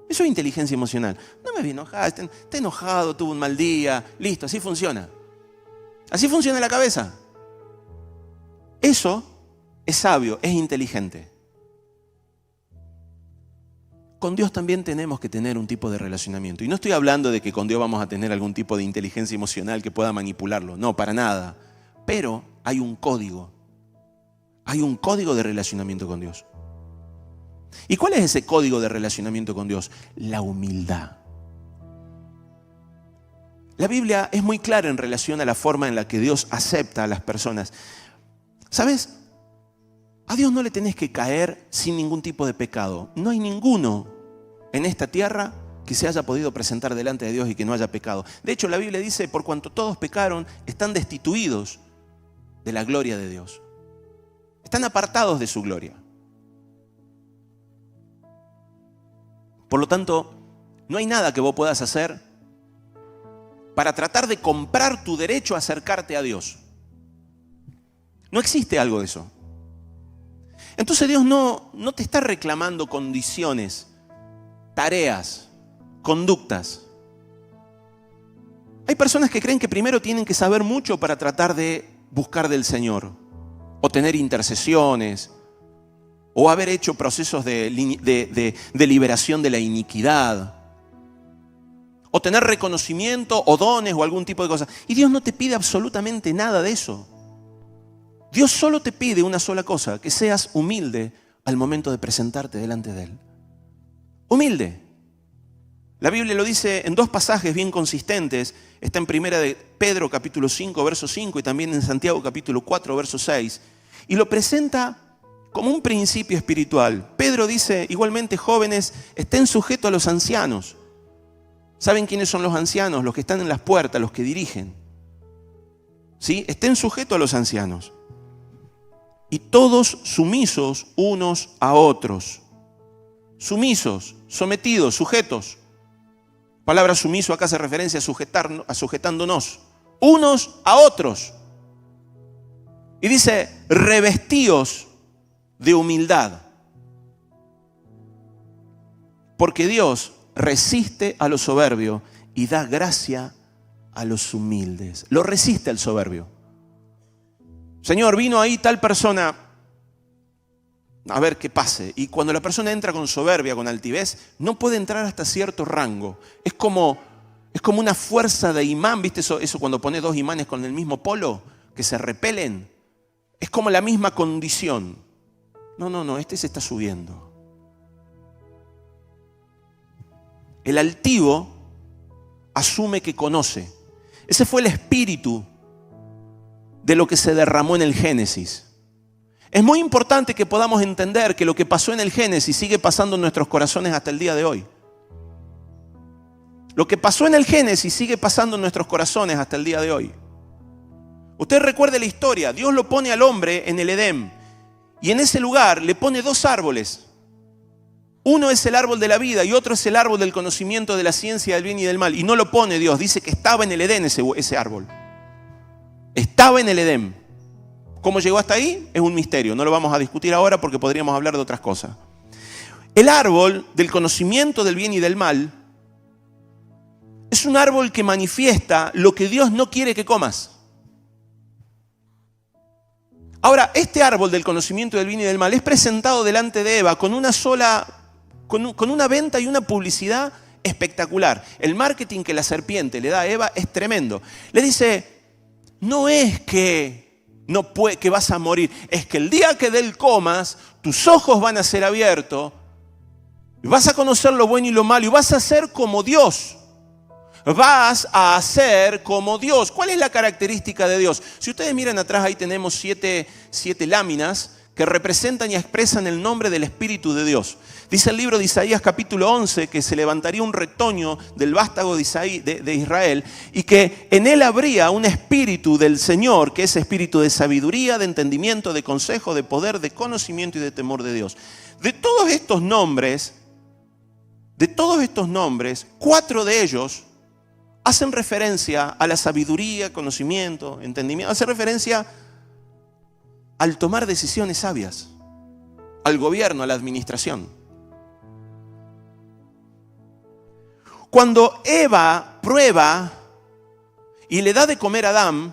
Eso es inteligencia emocional. No me voy a enojar, está enojado, tuvo un mal día. Listo, así funciona. Así funciona la cabeza. Eso es sabio, es inteligente. Con Dios también tenemos que tener un tipo de relacionamiento. Y no estoy hablando de que con Dios vamos a tener algún tipo de inteligencia emocional que pueda manipularlo. No, para nada. Pero hay un código. Hay un código de relacionamiento con Dios. ¿Y cuál es ese código de relacionamiento con Dios? La humildad. La Biblia es muy clara en relación a la forma en la que Dios acepta a las personas. ¿Sabes? A Dios no le tenés que caer sin ningún tipo de pecado. No hay ninguno en esta tierra que se haya podido presentar delante de Dios y que no haya pecado. De hecho, la Biblia dice, por cuanto todos pecaron, están destituidos de la gloria de Dios. Están apartados de su gloria. Por lo tanto, no hay nada que vos puedas hacer para tratar de comprar tu derecho a acercarte a Dios. No existe algo de eso. Entonces Dios no te está reclamando condiciones, tareas, conductas. Hay personas que creen que primero tienen que saber mucho para tratar de buscar del Señor, o tener intercesiones, o haber hecho procesos de liberación de la iniquidad, o tener reconocimiento, o dones, o algún tipo de cosas. Y Dios no te pide absolutamente nada de eso. Dios solo te pide una sola cosa, que seas humilde al momento de presentarte delante de Él. Humilde. La Biblia lo dice en dos pasajes bien consistentes. Está en Primera de Pedro capítulo 5, verso 5 y también en Santiago capítulo 4, verso 6. Y lo presenta como un principio espiritual. Pedro dice, igualmente jóvenes, estén sujetos a los ancianos. ¿Saben quiénes son los ancianos? Los que están en las puertas, los que dirigen. ¿Sí? Estén sujetos a los ancianos. Y todos sumisos unos a otros. Sumisos, sometidos, sujetos. Palabra sumiso acá hace referencia a sujetándonos unos a otros. Y dice, revestíos de humildad. Porque Dios resiste a los soberbios y da gracia a los humildes. Lo resiste al soberbio. Señor, vino ahí tal persona, a ver qué pase. Y cuando la persona entra con soberbia, con altivez, no puede entrar hasta cierto rango. Es como una fuerza de imán, ¿viste eso cuando pones dos imanes con el mismo polo, que se repelen? Es como la misma condición. No, este se está subiendo. El altivo asume que conoce. Ese fue el espíritu de lo que se derramó en el Génesis. Es muy importante que podamos entender que lo que pasó en el Génesis sigue pasando en nuestros corazones hasta el día de hoy. Lo que pasó en el Génesis sigue pasando en nuestros corazones hasta el día de hoy. Usted recuerde la historia. Dios lo pone al hombre en el Edén. Y en ese lugar le pone dos árboles. Uno es el árbol de la vida y otro es el árbol del conocimiento de la ciencia del bien y del mal. Y no lo pone Dios. Dice que estaba en el Edén ese árbol. Estaba en el Edén. ¿Cómo llegó hasta ahí? Es un misterio. No lo vamos a discutir ahora porque podríamos hablar de otras cosas. El árbol del conocimiento del bien y del mal es un árbol que manifiesta lo que Dios no quiere que comas. Ahora, este árbol del conocimiento del bien y del mal es presentado delante de Eva con una venta y una publicidad espectacular. El marketing que la serpiente le da a Eva es tremendo. Le dice, no es que vas a morir, es que el día que de él comas, tus ojos van a ser abiertos, y vas a conocer lo bueno y lo malo, y vas a ser como Dios. Vas a ser como Dios. ¿Cuál es la característica de Dios? Si ustedes miran atrás, ahí tenemos siete láminas que representan y expresan el nombre del Espíritu de Dios. Dice el libro de Isaías capítulo 11 que se levantaría un retoño del vástago de Israel y que en él habría un espíritu del Señor, que es espíritu de sabiduría, de entendimiento, de consejo, de poder, de conocimiento y de temor de Dios. De todos estos nombres, 4 de ellos hacen referencia a la sabiduría, conocimiento, entendimiento, hacen referencia al tomar decisiones sabias, al gobierno, a la administración. Cuando Eva prueba y le da de comer a Adán,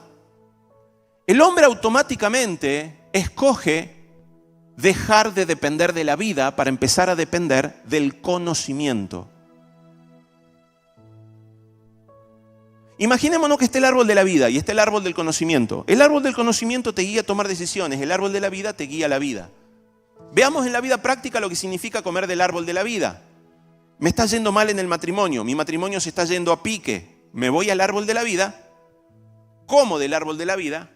el hombre automáticamente escoge dejar de depender de la vida para empezar a depender del conocimiento. Imaginémonos que esté el árbol de la vida y esté el árbol del conocimiento. El árbol del conocimiento te guía a tomar decisiones, el árbol de la vida te guía a la vida. Veamos en la vida práctica lo que significa comer del árbol de la vida. Me está yendo mal en el matrimonio, mi matrimonio se está yendo a pique. Me voy al árbol de la vida, como del árbol de la vida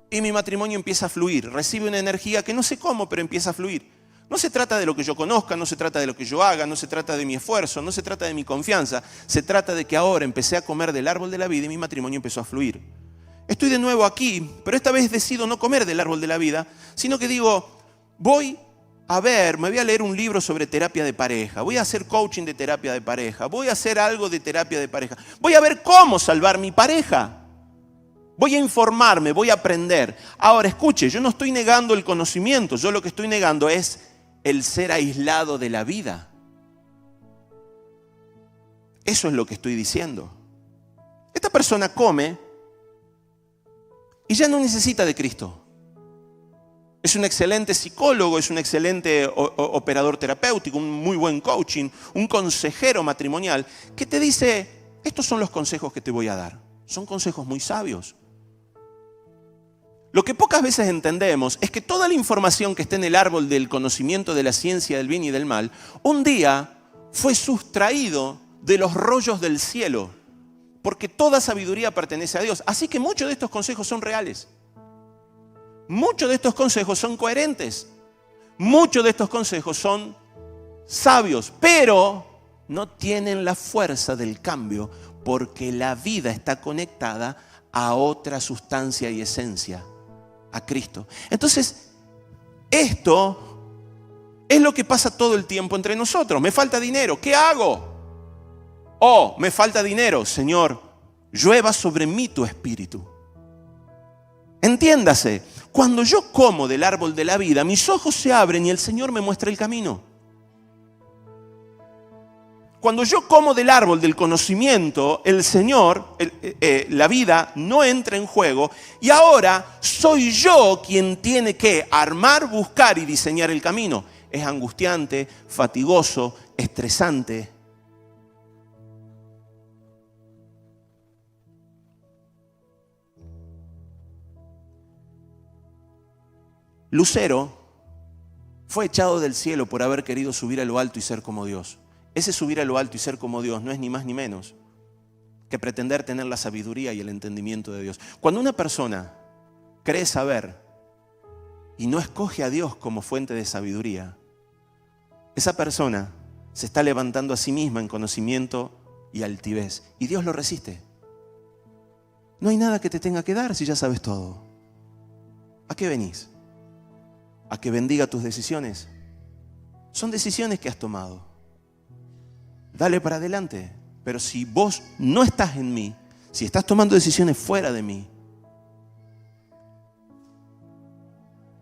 y mi matrimonio empieza a fluir. Recibe una energía que no sé cómo, pero empieza a fluir. No se trata de lo que yo conozca, no se trata de lo que yo haga, no se trata de mi esfuerzo, no se trata de mi confianza. Se trata de que ahora empecé a comer del árbol de la vida y mi matrimonio empezó a fluir. Estoy de nuevo aquí, pero esta vez decido no comer del árbol de la vida, sino que digo, me voy a leer un libro sobre terapia de pareja, voy a hacer coaching de terapia de pareja, voy a hacer algo de terapia de pareja, voy a ver cómo salvar mi pareja. Voy a informarme, voy a aprender. Ahora, escuche, yo no estoy negando el conocimiento, yo lo que estoy negando es el ser aislado de la vida. Eso es lo que estoy diciendo. Esta persona come y ya no necesita de Cristo. Es un excelente psicólogo, es un excelente operador terapéutico, un muy buen coaching, un consejero matrimonial que te dice, estos son los consejos que te voy a dar. Son consejos muy sabios. Lo que pocas veces entendemos es que toda la información que está en el árbol del conocimiento de la ciencia del bien y del mal, un día fue sustraído de los rollos del cielo, porque toda sabiduría pertenece a Dios. Así que muchos de estos consejos son reales. Muchos de estos consejos son coherentes. Muchos de estos consejos son sabios, pero no tienen la fuerza del cambio, porque la vida está conectada a otra sustancia y esencia, a Cristo. Entonces, esto es lo que pasa todo el tiempo entre nosotros. Me falta dinero, ¿qué hago? Oh, me falta dinero, Señor, llueva sobre mí tu espíritu. Entiéndase, cuando yo como del árbol de la vida, mis ojos se abren y el Señor me muestra el camino. Cuando yo como del árbol del conocimiento, el Señor, la vida no entra en juego y ahora soy yo quien tiene que armar, buscar y diseñar el camino. Es angustiante, fatigoso, estresante. Lucero fue echado del cielo por haber querido subir a lo alto y ser como Dios. Ese subir a lo alto y ser como Dios no es ni más ni menos que pretender tener la sabiduría y el entendimiento de Dios. Cuando una persona cree saber y no escoge a Dios como fuente de sabiduría, esa persona se está levantando a sí misma en conocimiento y altivez. Y Dios lo resiste. No hay nada que te tenga que dar si ya sabes todo. ¿A qué venís? ¿A que bendiga tus decisiones? Son decisiones que has tomado. Dale para adelante. Pero si vos no estás en mí, si estás tomando decisiones fuera de mí,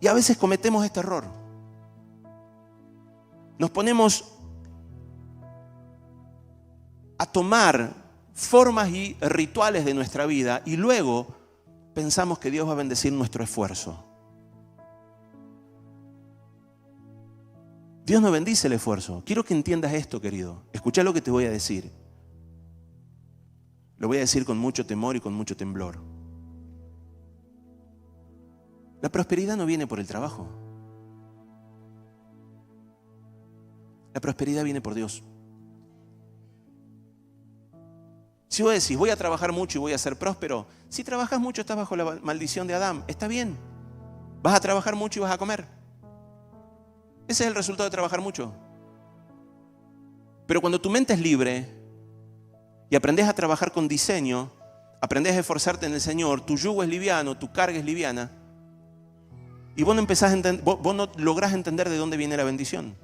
y a veces cometemos este error. Nos ponemos a tomar formas y rituales de nuestra vida y luego pensamos que Dios va a bendecir nuestro esfuerzo. Dios no bendice el esfuerzo. Quiero que entiendas esto, querido. Escucha lo que te voy a decir. Lo voy a decir con mucho temor y con mucho temblor. La prosperidad no viene por el trabajo. La prosperidad viene por Dios. Si vos decís, voy a trabajar mucho y voy a ser próspero, si trabajas mucho estás bajo la maldición de Adán. Está bien. Vas a trabajar mucho y vas a comer. Ese es el resultado de trabajar mucho. Pero cuando tu mente es libre y aprendes a trabajar con diseño, aprendes a esforzarte en el Señor, tu yugo es liviano, tu carga es liviana, y vos no lográs entender de dónde viene la bendición.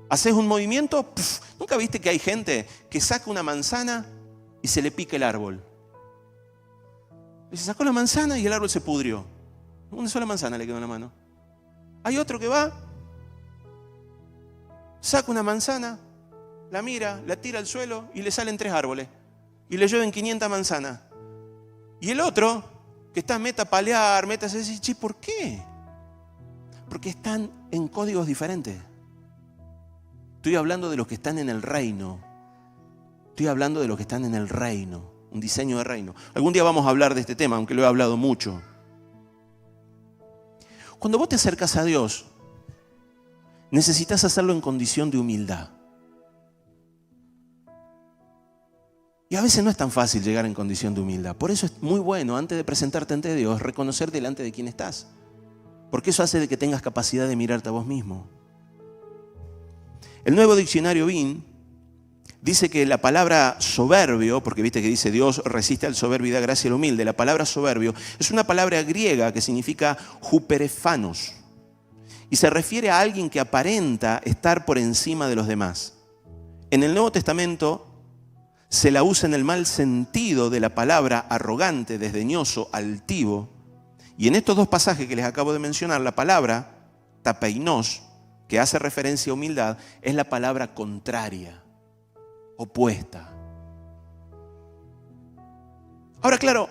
Haces un movimiento, ¿nunca viste que hay gente que saca una manzana y se le pica el árbol? Y se sacó la manzana y el árbol se pudrió. Una sola manzana le quedó en la mano. Hay otro que va, saca una manzana, la mira, la tira al suelo y le salen 3 árboles. Y le llueven 500 manzanas. Y el otro, que está meta a palear, meta a decir, che, ¿por qué? Porque están en códigos diferentes. Estoy hablando de los que están en el reino. Estoy hablando de los que están en el reino. Un diseño de reino. Algún día vamos a hablar de este tema, aunque lo he hablado mucho. Cuando vos te acercas a Dios, necesitas hacerlo en condición de humildad. Y a veces no es tan fácil llegar en condición de humildad. Por eso es muy bueno, antes de presentarte ante Dios, reconocer delante de quién estás. Porque eso hace de que tengas capacidad de mirarte a vos mismo. El nuevo diccionario BIN dice que la palabra soberbio, porque viste que dice Dios resiste al soberbio y da gracia al humilde, la palabra soberbio es una palabra griega que significa huperefanos y se refiere a alguien que aparenta estar por encima de los demás. En el Nuevo Testamento se la usa en el mal sentido de la palabra arrogante, desdeñoso, altivo, y en estos 2 pasajes que les acabo de mencionar, la palabra tapeinos, que hace referencia a humildad, es la palabra contraria, opuesta. Ahora, claro,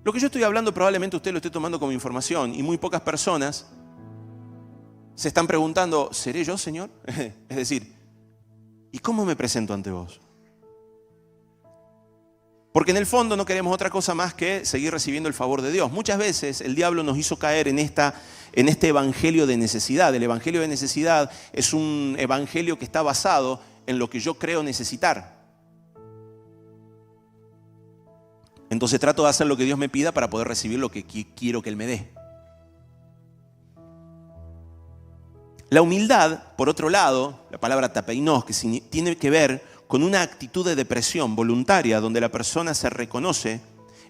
lo que yo estoy hablando probablemente usted lo esté tomando como información y muy pocas personas se están preguntando, ¿seré yo, Señor? Es decir, ¿y cómo me presento ante vos? Porque en el fondo no queremos otra cosa más que seguir recibiendo el favor de Dios. Muchas veces el diablo nos hizo caer en este evangelio de necesidad. El evangelio de necesidad es un evangelio que está basado en lo que yo creo necesitar. Entonces trato de hacer lo que Dios me pida para poder recibir lo que quiero que Él me dé. La humildad, por otro lado, la palabra tapeinos, que tiene que ver con una actitud de depresión voluntaria, donde la persona se reconoce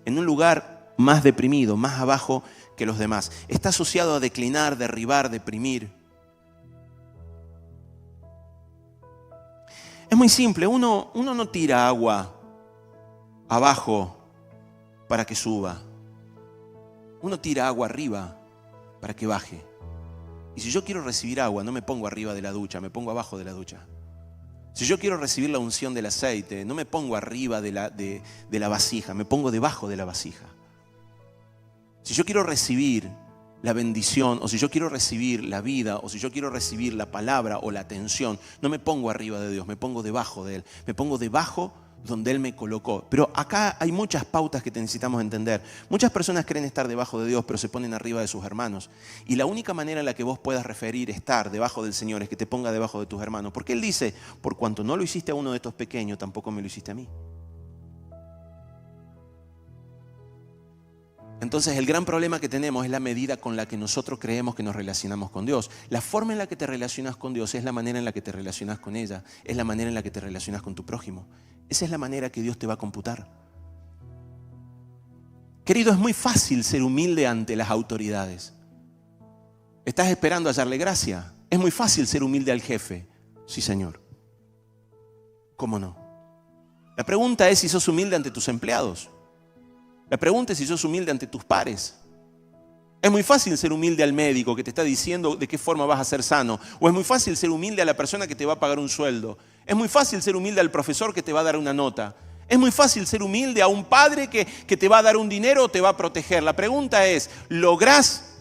en un lugar más deprimido, más abajo que los demás. Está asociado a declinar, derribar, deprimir. Es muy simple, uno no tira agua abajo para que suba. Uno tira agua arriba para que baje. Y si yo quiero recibir agua, no me pongo arriba de la ducha, me pongo abajo de la ducha. Si yo quiero recibir la unción del aceite, no me pongo arriba de la vasija, me pongo debajo de la vasija. Si yo quiero recibir la bendición, o si yo quiero recibir la vida, o si yo quiero recibir la palabra o la atención, no me pongo arriba de Dios, me pongo debajo de Él, me pongo debajo donde Él me colocó. Pero acá hay muchas pautas que necesitamos entender. Muchas personas creen estar debajo de Dios, pero se ponen arriba de sus hermanos. Y la única manera en la que vos puedas referir estar debajo del Señor es que te ponga debajo de tus hermanos. Porque Él dice, por cuanto no lo hiciste a uno de estos pequeños, tampoco me lo hiciste a mí. Entonces el gran problema que tenemos es la medida con la que nosotros creemos que nos relacionamos con Dios. La forma en la que te relacionas con Dios es la manera en la que te relacionas con ella, es la manera en la que te relacionas con tu prójimo. Esa es la manera que Dios te va a computar. Querido, es muy fácil ser humilde ante las autoridades. ¿Estás esperando hallarle gracia? Es muy fácil ser humilde al jefe. Sí, Señor. ¿Cómo no? La pregunta es si sos humilde ante tus empleados. La pregunta es si sos humilde ante tus pares. Es muy fácil ser humilde al médico que te está diciendo de qué forma vas a ser sano. O es muy fácil ser humilde a la persona que te va a pagar un sueldo. Es muy fácil ser humilde al profesor que te va a dar una nota. Es muy fácil ser humilde a un padre que te va a dar un dinero o te va a proteger. La pregunta es, ¿lográs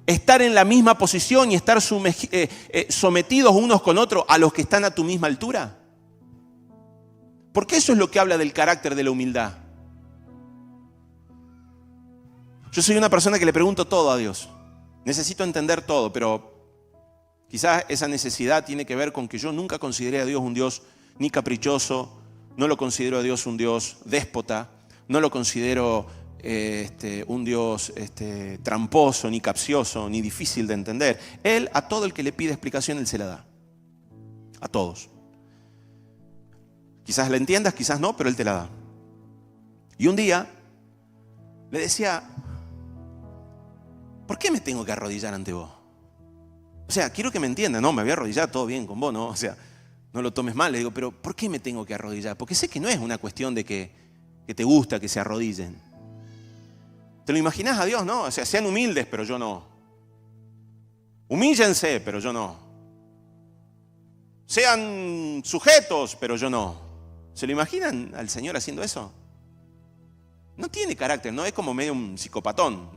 estar en la misma posición y estar sometidos unos con otros a los que están a tu misma altura? Porque eso es lo que habla del carácter de la humildad. Yo soy una persona que le pregunto todo a Dios. Necesito entender todo, pero quizás esa necesidad tiene que ver con que yo nunca consideré a Dios un Dios ni caprichoso, no lo considero a Dios un Dios déspota, no lo considero un Dios tramposo, ni capcioso, ni difícil de entender. Él, a todo el que le pide explicación, Él se la da. A todos. Quizás la entiendas, quizás no, pero Él te la da. Y un día le decía, ¿por qué me tengo que arrodillar ante vos? O sea, quiero que me entiendas, no, me voy a arrodillar, todo bien con vos, ¿no? O sea, no lo tomes mal. Le digo, pero ¿por qué me tengo que arrodillar? Porque sé que no es una cuestión de que te gusta que se arrodillen. ¿Te lo imaginás a Dios, no? O sea, sean humildes, pero yo no. Humíllense, pero yo no. Sean sujetos, pero yo no. ¿Se lo imaginan al Señor haciendo eso? No tiene carácter, no es como medio un psicopatón.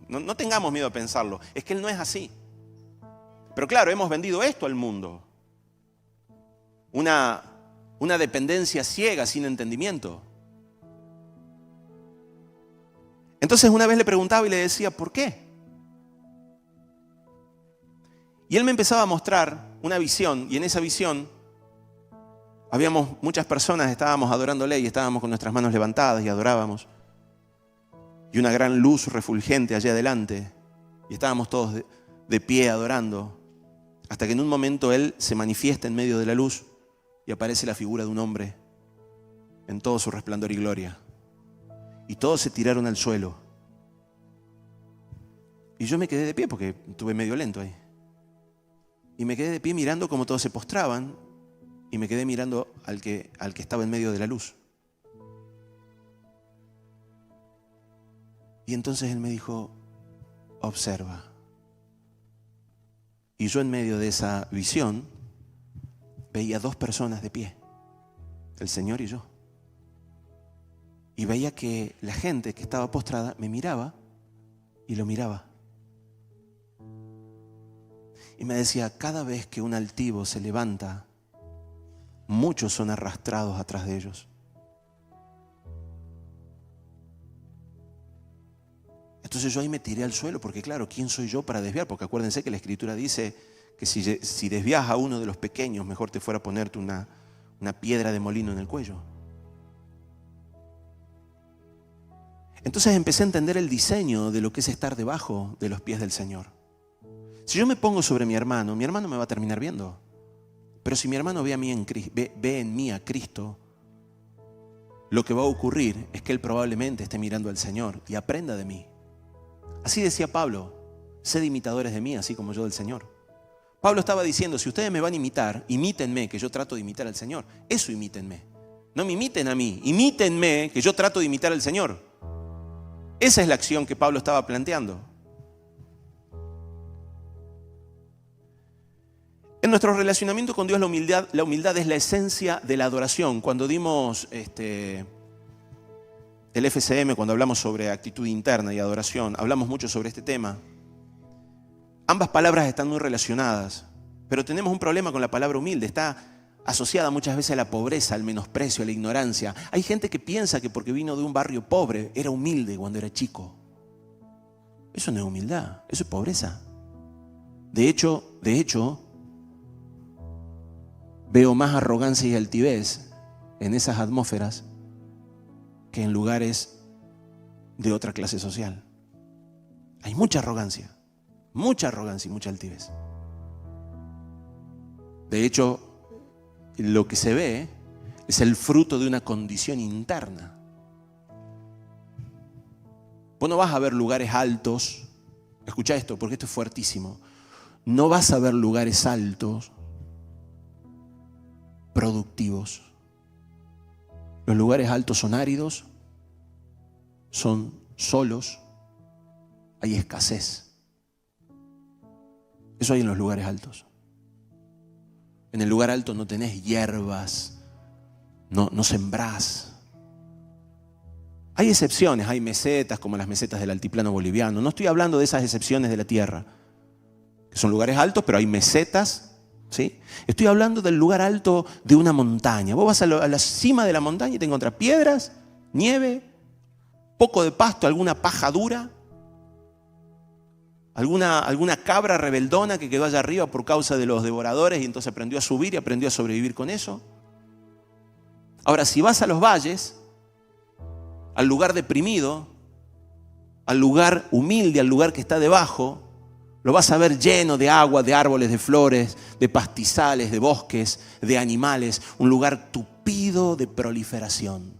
No tengamos miedo a pensarlo. Es que Él no es así. Pero claro, hemos vendido esto al mundo. Una dependencia ciega, sin entendimiento. Entonces una vez le preguntaba y le decía, ¿por qué? Y Él me empezaba a mostrar una visión, y en esa visión habíamos muchas personas, estábamos adorándole y estábamos con nuestras manos levantadas y adorábamos. Y una gran luz refulgente allá adelante, y estábamos todos de pie adorando, hasta que en un momento Él se manifiesta en medio de la luz y aparece la figura de un hombre en todo su resplandor y gloria. Y todos se tiraron al suelo. Y yo me quedé de pie porque estuve medio lento ahí. Y me quedé de pie mirando cómo todos se postraban. Y me quedé mirando al que estaba en medio de la luz. Y entonces Él me dijo, observa. Y yo en medio de esa visión veía dos personas de pie. El Señor y yo. Y veía que la gente que estaba postrada me miraba y lo miraba. Y me decía, cada vez que un altivo se levanta, muchos son arrastrados atrás de ellos. Entonces yo ahí me tiré al suelo, porque claro, ¿quién soy yo para desviar? Porque acuérdense que la Escritura dice que si desvías a uno de los pequeños, mejor te fuera ponerte una piedra de molino en el cuello. Entonces empecé a entender el diseño de lo que es estar debajo de los pies del Señor. Si yo me pongo sobre mi hermano me va a terminar viendo. Pero si mi hermano ve en mí a Cristo, lo que va a ocurrir es que él probablemente esté mirando al Señor y aprenda de mí. Así decía Pablo, sed imitadores de mí, así como yo del Señor. Pablo estaba diciendo, si ustedes me van a imitar, imítenme, que yo trato de imitar al Señor. Eso imítenme. No me imiten a mí, imítenme, que yo trato de imitar al Señor. Esa es la acción que Pablo estaba planteando. En nuestro relacionamiento con Dios, la humildad es la esencia de la adoración. Cuando dimos el FCM, cuando hablamos sobre actitud interna y adoración, hablamos mucho sobre este tema. Ambas palabras están muy relacionadas, pero tenemos un problema con la palabra humilde. Está asociada muchas veces a la pobreza, al menosprecio, a la ignorancia. Hay gente que piensa que porque vino de un barrio pobre era humilde cuando era chico. Eso no es humildad, eso es pobreza. De hecho, veo más arrogancia y altivez en esas atmósferas que en lugares de otra clase social. Hay mucha arrogancia y mucha altivez. De hecho, lo que se ve es el fruto de una condición interna. Vos no vas a ver lugares altos. Escucha esto, porque esto es fuertísimo. No vas a ver lugares altos productivos. Los lugares altos son áridos, son solos, hay escasez. Eso hay en los lugares altos. En el lugar alto no tenés hierbas, no sembrás. Hay excepciones, hay mesetas como las mesetas del altiplano boliviano. No estoy hablando de esas excepciones de la tierra, que son lugares altos, pero hay mesetas, ¿sí? Estoy hablando del lugar alto de una montaña. Vos vas a la cima de la montaña y te encontrás piedras, nieve, poco de pasto, alguna paja dura, alguna cabra rebeldona que quedó allá arriba por causa de los devoradores y entonces aprendió a subir y aprendió a sobrevivir con eso. Ahora, si vas a los valles, al lugar deprimido, al lugar humilde, al lugar que está debajo, lo vas a ver lleno de agua, de árboles, de flores, de pastizales, de bosques, de animales, un lugar tupido de proliferación.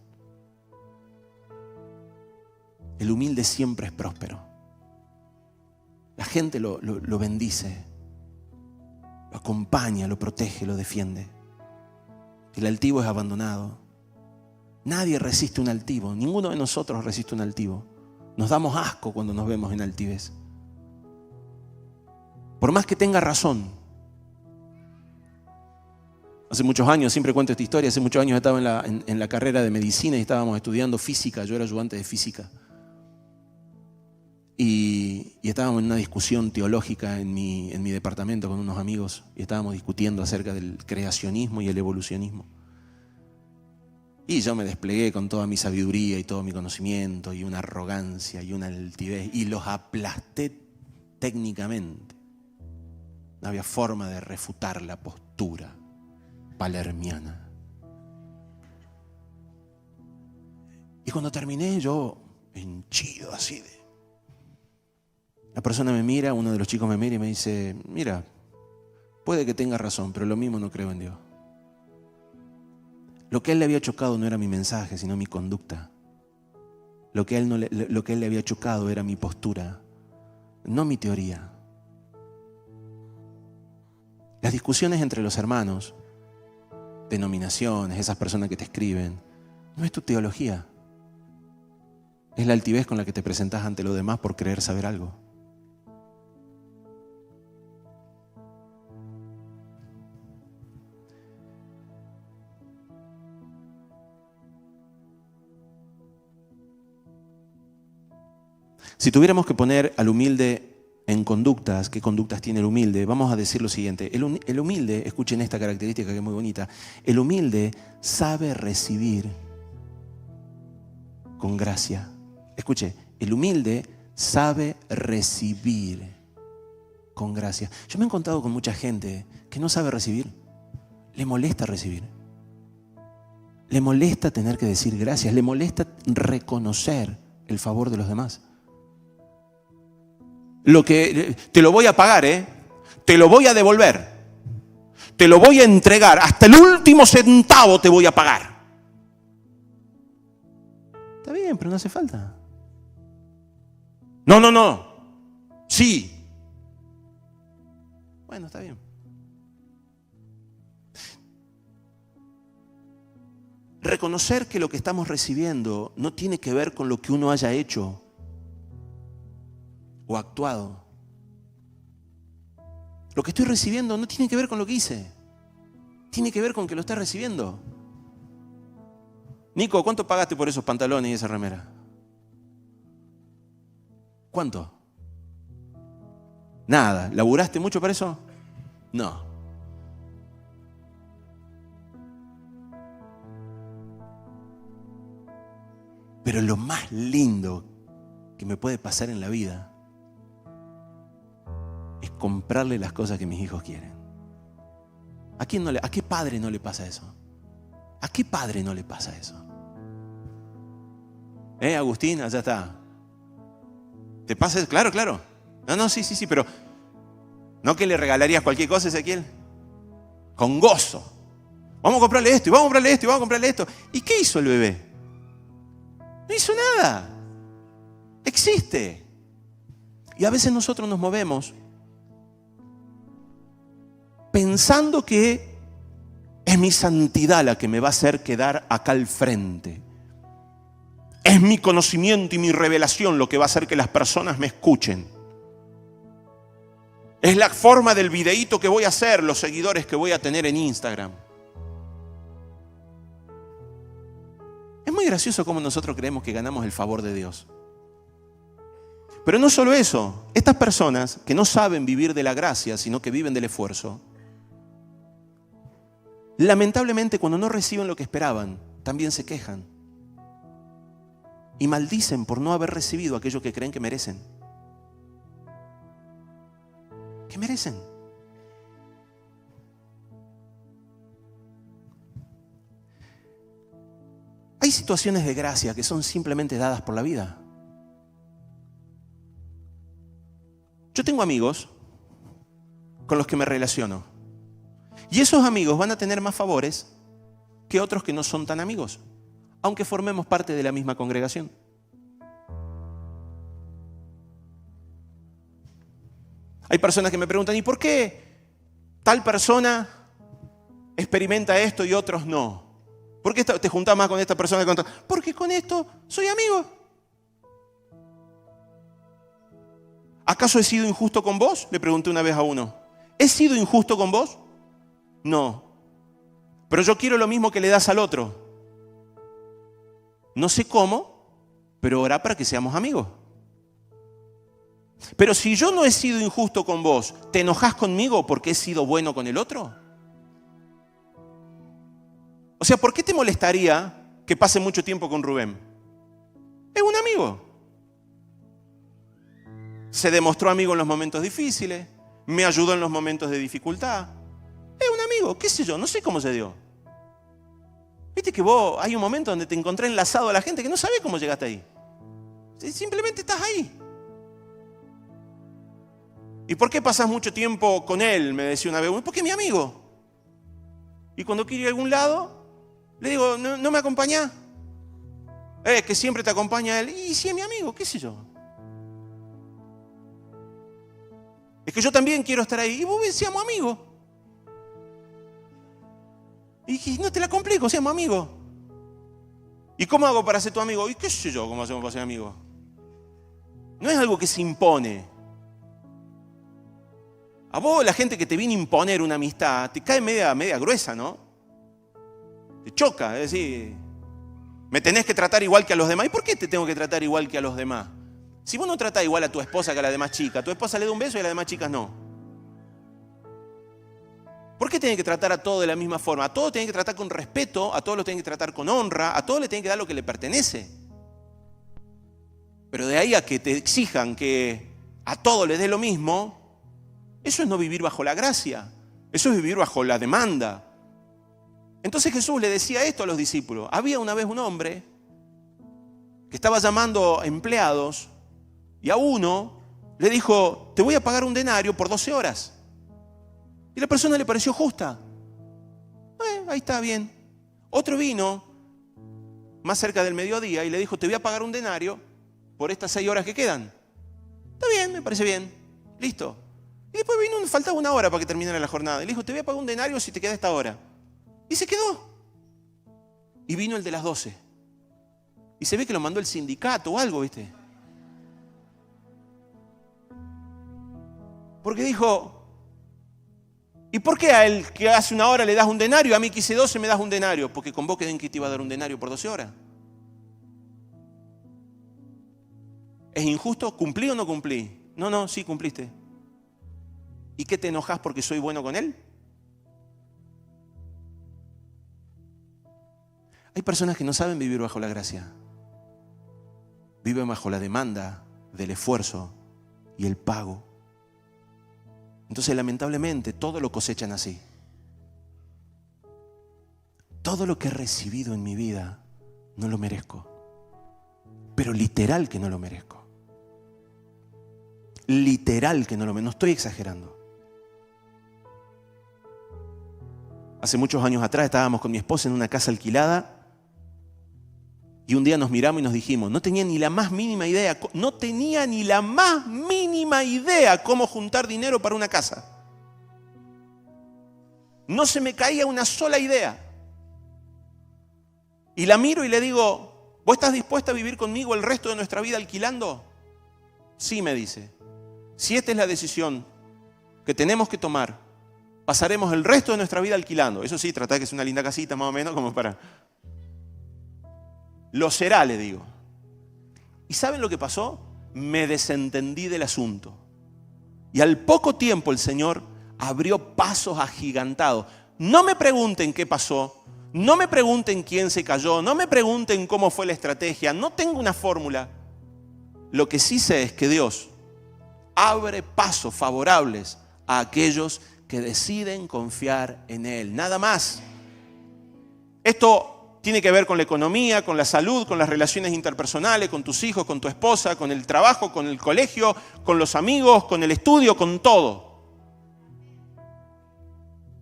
El humilde siempre es próspero. La gente lo bendice, lo acompaña, lo protege, lo defiende. El altivo es abandonado. Nadie resiste un altivo, ninguno de nosotros resiste un altivo. Nos damos asco cuando nos vemos en altivez. Por más que tenga razón. Hace muchos años, siempre cuento esta historia, hace muchos años estaba en la carrera de medicina y estábamos estudiando física, yo era ayudante de física. Y estábamos en una discusión teológica en mi departamento con unos amigos y estábamos discutiendo acerca del creacionismo y el evolucionismo. Y yo me desplegué con toda mi sabiduría y todo mi conocimiento y una arrogancia y una altivez y los aplasté técnicamente. No había forma de refutar la postura palermiana. Y cuando terminé yo, henchido así de... La persona me mira, uno de los chicos me mira y me dice, mira, puede que tenga razón, pero lo mismo no creo en Dios. Lo que a él le había chocado no era mi mensaje, sino mi conducta. Lo que a él le había chocado era mi postura, no mi teoría. Las discusiones entre los hermanos, denominaciones, esas personas que te escriben, no es tu teología. Es la altivez con la que te presentas ante los demás por creer saber algo. Si tuviéramos que poner al humilde en conductas, ¿qué conductas tiene el humilde? Vamos a decir lo siguiente. El humilde, escuchen esta característica que es muy bonita, el humilde sabe recibir con gracia. Escuche, el humilde sabe recibir con gracia. Yo me he encontrado con mucha gente que no sabe recibir, le molesta recibir. Le molesta tener que decir gracias, le molesta reconocer el favor de los demás. Te lo voy a pagar, te lo voy a devolver, te lo voy a entregar, hasta el último centavo te voy a pagar. Está bien, pero no hace falta. No, sí. Bueno, está bien. Reconocer que lo que estamos recibiendo no tiene que ver con lo que uno haya hecho o actuado. Lo que estoy recibiendo no tiene que ver con lo que hice. Tiene que ver con que lo estás recibiendo. Nico, ¿cuánto pagaste por esos pantalones y esa remera? ¿Cuánto? Nada. ¿Laburaste mucho para eso? No. Pero lo más lindo que me puede pasar en la vida es comprarle las cosas que mis hijos quieren. ¿A qué padre no le pasa eso? ¿A qué padre no le pasa eso? Agustín, allá está. ¿Te pasa eso? Claro. No, sí, pero ¿no que le regalarías cualquier cosa a Ezequiel? Con gozo. Vamos a comprarle esto, y vamos a comprarle esto, y vamos a comprarle esto. ¿Y qué hizo el bebé? No hizo nada. Existe. Y a veces nosotros nos movemos pensando que es mi santidad la que me va a hacer quedar acá al frente. Es mi conocimiento y mi revelación lo que va a hacer que las personas me escuchen. Es la forma del videíto que voy a hacer, los seguidores que voy a tener en Instagram. Es muy gracioso cómo nosotros creemos que ganamos el favor de Dios. Pero no solo eso, estas personas que no saben vivir de la gracia, sino que viven del esfuerzo, lamentablemente cuando no reciben lo que esperaban, también se quejan. Y maldicen por no haber recibido aquello que creen que merecen. ¿Qué merecen? Hay situaciones de gracia que son simplemente dadas por la vida. Yo tengo amigos con los que me relaciono. Y esos amigos van a tener más favores que otros que no son tan amigos, aunque formemos parte de la misma congregación. Hay personas que me preguntan, ¿y por qué tal persona experimenta esto y otros no? ¿Por qué te juntás más con esta persona que con otra? Porque con esto soy amigo. ¿Acaso he sido injusto con vos? Le pregunté una vez a uno. ¿He sido injusto con vos? No. Pero yo quiero lo mismo que le das al otro. No sé cómo, pero orá para que seamos amigos. Pero si yo no he sido injusto con vos, ¿te enojás conmigo porque he sido bueno con el otro? O sea, ¿por qué te molestaría que pase mucho tiempo con Rubén? Es un amigo. Se demostró amigo en los momentos difíciles, me ayudó en los momentos de dificultad. Es un amigo, qué sé yo, no sé cómo se dio. Viste que vos hay un momento donde te encontré enlazado a la gente que no sabés cómo llegaste ahí. Simplemente estás ahí. ¿Y por qué pasás mucho tiempo con él? Me decía una vez. Porque es mi amigo. Y cuando quiero ir a algún lado, le digo, ¿no me acompañás? Que siempre te acompaña él. Y si es mi amigo, qué sé yo. Es que yo también quiero estar ahí. Y vos ven, seamos amigos. Y no te la complico, seamos amigos. ¿Y cómo hago para ser tu amigo? Y qué sé yo cómo hacemos para ser amigos. No es algo que se impone. A vos la gente que te viene a imponer una amistad, te cae media gruesa, ¿no? Te choca, es decir, me tenés que tratar igual que a los demás. ¿Y por qué te tengo que tratar igual que a los demás? Si vos no tratás igual a tu esposa que a la demás chica, tu esposa le da un beso y a las demás chicas no. ¿Por qué tenés que tratar a todos de la misma forma? A todos tenés que tratar con respeto, a todos los tenés que tratar con honra, a todos les tenés que dar lo que le pertenece. Pero de ahí a que te exijan que a todos les dé lo mismo, eso es no vivir bajo la gracia, eso es vivir bajo la demanda. Entonces Jesús le decía esto a los discípulos. Había una vez un hombre que estaba llamando empleados y a uno le dijo, te voy a pagar un denario por 12 horas. Y la persona le pareció justa. Ahí está bien. Otro vino más cerca del mediodía y le dijo, te voy a pagar un denario por estas 6 horas que quedan. Está bien, me parece bien. Listo. Y después vino, faltaba 1 hora para que terminara la jornada. Y le dijo, te voy a pagar un denario si te queda esta hora. Y se quedó. Y vino el de las 12. Y se ve que lo mandó el sindicato o algo, ¿viste? Porque dijo, ¿y por qué a él que hace 1 hora le das un denario y a mí que hice 12 me das un denario? Porque con vos quedé en que te iba a dar un denario por 12 horas. ¿Es injusto? ¿Cumplí o no cumplí? No, sí cumpliste. ¿Y qué te enojas porque soy bueno con él? Hay personas que no saben vivir bajo la gracia. Viven bajo la demanda del esfuerzo y el pago. Entonces, lamentablemente, todo lo cosechan así. Todo lo que he recibido en mi vida no lo merezco. Pero literal que no lo merezco. Literal que no lo merezco. No estoy exagerando. Hace muchos años atrás estábamos con mi esposa en una casa alquilada y un día nos miramos y nos dijimos, no tenía ni la más mínima idea cómo juntar dinero para una casa. No se me caía una sola idea. Y la miro y le digo, ¿vos estás dispuesta a vivir conmigo el resto de nuestra vida alquilando? Sí, me dice. Si esta es la decisión que tenemos que tomar, pasaremos el resto de nuestra vida alquilando. Eso sí, tratá que es una linda casita más o menos como para... Lo será, le digo. ¿Y saben lo que pasó? Me desentendí del asunto. Y al poco tiempo el Señor abrió pasos agigantados. No me pregunten qué pasó, no me pregunten quién se cayó, no me pregunten cómo fue la estrategia, no tengo una fórmula. Lo que sí sé es que Dios abre pasos favorables a aquellos que deciden confiar en Él. Nada más. Esto Tiene que ver con la economía, con la salud, con las relaciones interpersonales, con tus hijos, con tu esposa, con el trabajo, con el colegio, con los amigos, con el estudio, con todo.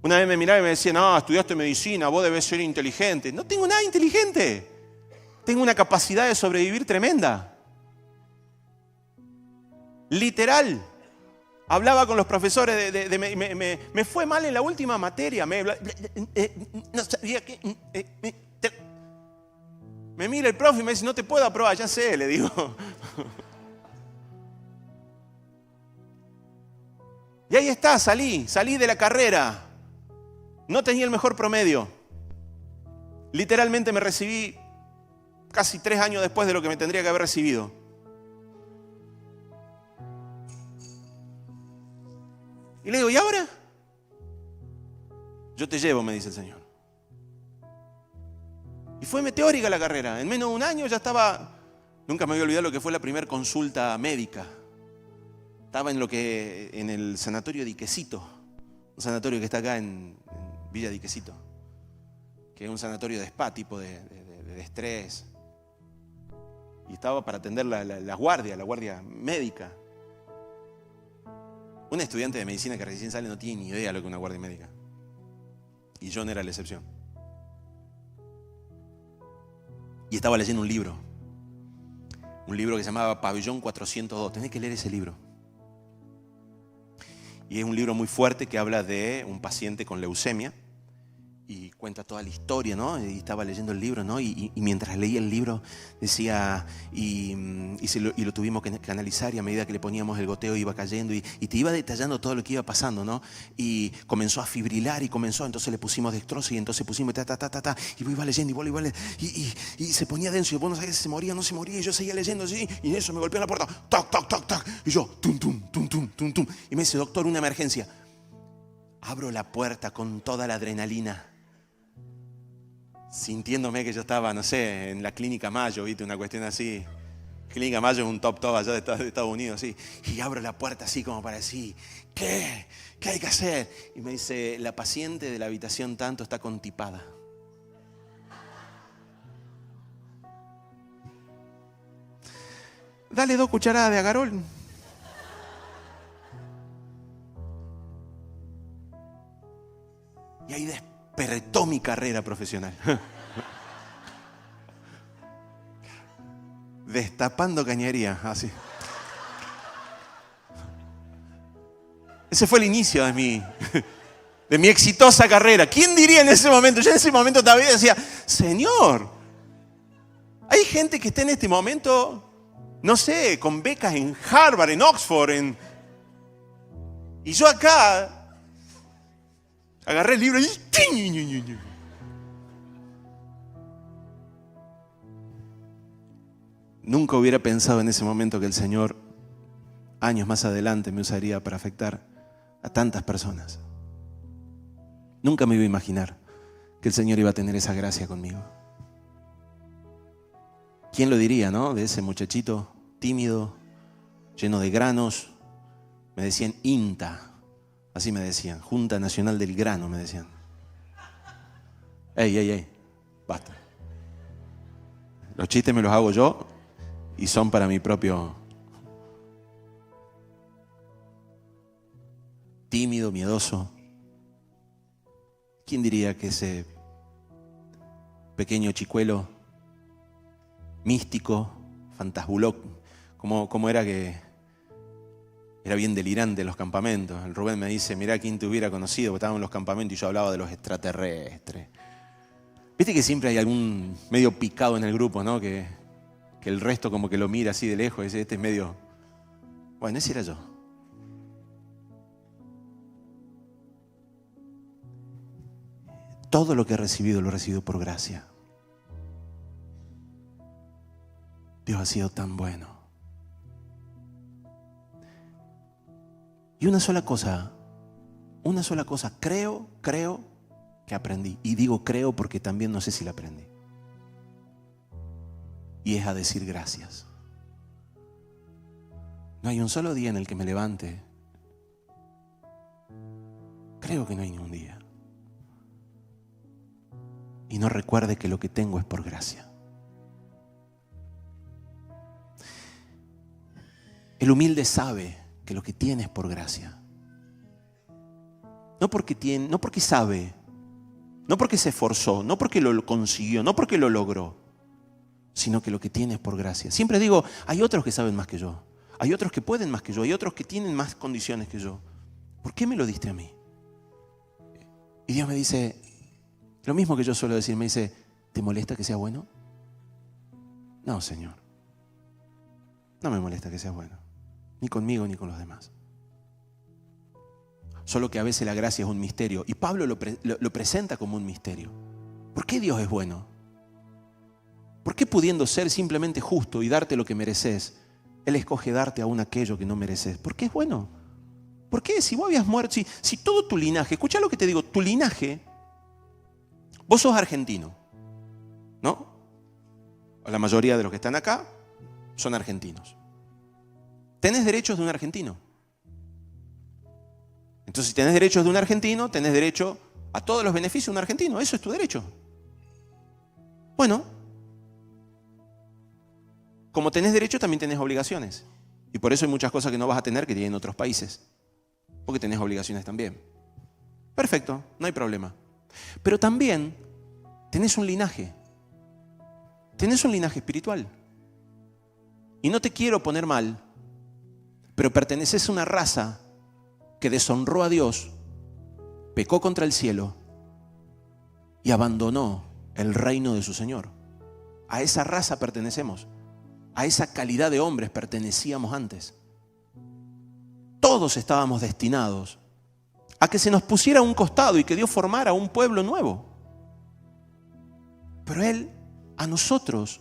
Una vez me miraba y me decía, no, estudiaste medicina, vos debes ser inteligente. No tengo nada inteligente. Tengo una capacidad de sobrevivir tremenda. Literal. Hablaba con los profesores me fue mal en la última materia. No sabía qué. Me mira el profe y me dice, no te puedo aprobar, ya sé, le digo. Y ahí está, salí de la carrera. No tenía el mejor promedio. Literalmente me recibí casi 3 años después de lo que me tendría que haber recibido. Y le digo, ¿y ahora? Yo te llevo, me dice el Señor. Y fue meteórica la carrera. En menos de un año ya estaba... Nunca me voy a olvidar lo que fue la primera consulta médica. Estaba en el sanatorio de Iquecito. Un sanatorio que está acá en Villa de Iquecito. Que es un sanatorio de spa, tipo de estrés. Y estaba para atender la guardia médica. Un estudiante de medicina que recién sale no tiene ni idea de lo que es una guardia médica. Y yo no era la excepción. Y estaba leyendo un libro que se llamaba Pabellón 402. Tenés que leer ese libro. Y es un libro muy fuerte que habla de un paciente con leucemia y cuenta toda la historia, ¿no? Y estaba leyendo el libro, ¿no? Y mientras leía el libro decía, y lo tuvimos que analizar, y a medida que le poníamos el goteo iba cayendo y te iba detallando todo lo que iba pasando, ¿no? Y comenzó a fibrilar entonces le pusimos dextrosa y entonces pusimos y iba leyendo y se ponía denso y vos no sabías si se moría o no se moría, y yo seguía leyendo así y en eso me golpeó en la puerta, tac, tac, tac, tac, y yo, tum, tum, tum, tum, tum, tum, y me dice, doctor, una emergencia. Abro la puerta con toda la adrenalina, sintiéndome que yo estaba, no sé, en la Clínica Mayo, ¿viste? Una cuestión así. Clínica Mayo es un top allá de Estados Unidos, así. Y abro la puerta así como para decir, ¿qué? ¿Qué hay que hacer? Y me dice, la paciente de la habitación tanto está constipada. Dale 2 cucharadas de agarol. Y ahí despertó mi carrera profesional. Destapando cañería, así. Ese fue el inicio de mi exitosa carrera. ¿Quién diría en ese momento? Yo en ese momento todavía decía, Señor, hay gente que está en este momento, no sé, con becas en Harvard, en Oxford, y yo acá agarré el libro y... Nunca hubiera pensado en ese momento que el Señor, años más adelante, me usaría para afectar a tantas personas. Nunca me iba a imaginar que el Señor iba a tener esa gracia conmigo. ¿Quién lo diría, no? De ese muchachito tímido, lleno de granos. Me decían INTA. Así me decían, Junta Nacional del Grano, me decían. Ey, basta. Los chistes me los hago yo y son para mi propio... Tímido, miedoso. ¿Quién diría que ese pequeño chicuelo místico, fantasbuló, como era que... Era bien delirante en los campamentos. El Rubén me dice, mirá quién te hubiera conocido, porque estábamos en los campamentos y yo hablaba de los extraterrestres. Viste que siempre hay algún medio picado en el grupo, ¿no? Que el resto como que lo mira así de lejos y dice, este es medio... Bueno, ese era yo. Todo lo que he recibido lo he recibido por gracia. Dios ha sido tan bueno. Y una sola cosa, creo que aprendí. Y digo creo porque también no sé si la aprendí. Y es a decir gracias. No hay un solo día en el que me levante. Creo que no hay ni un día. y no recuerde que lo que tengo es por gracia. El humilde sabe que lo que tiene es por gracia. No porque sabe, no porque se esforzó, no porque lo consiguió, no porque lo logró, sino que lo que tiene es por gracia. Siempre digo, hay otros que saben más que yo, hay otros que pueden más que yo, hay otros que tienen más condiciones que yo. ¿Por qué me lo diste a mí? Y Dios me dice, lo mismo que yo suelo decir, me dice, ¿te molesta que sea bueno? No, Señor, no me molesta que sea bueno, ni conmigo ni con los demás. Solo que a veces la gracia es un misterio. Y Pablo lo presenta como un misterio. ¿Por qué Dios es bueno? ¿Por qué pudiendo ser simplemente justo y darte lo que mereces, Él escoge darte aún aquello que no mereces? ¿Por qué es bueno? ¿Por qué? Si vos habías muerto, si todo tu linaje, escuchá lo que te digo, tu linaje, vos sos argentino, ¿no? La mayoría de los que están acá son argentinos. Tenés derechos de un argentino. Entonces, si tenés derechos de un argentino, tenés derecho a todos los beneficios de un argentino. Eso es tu derecho. Bueno, como tenés derecho, también tenés obligaciones. Y por eso hay muchas cosas que no vas a tener que tienen otros países. Porque tenés obligaciones también. Perfecto, no hay problema. Pero también tenés un linaje. Tenés un linaje espiritual. Y no te quiero poner mal, pero perteneces a una raza que deshonró a Dios, pecó contra el cielo y abandonó el reino de su Señor. A esa raza pertenecemos, a esa calidad de hombres pertenecíamos antes. Todos estábamos destinados a que se nos pusiera a un costado y que Dios formara un pueblo nuevo. Pero Él, a nosotros,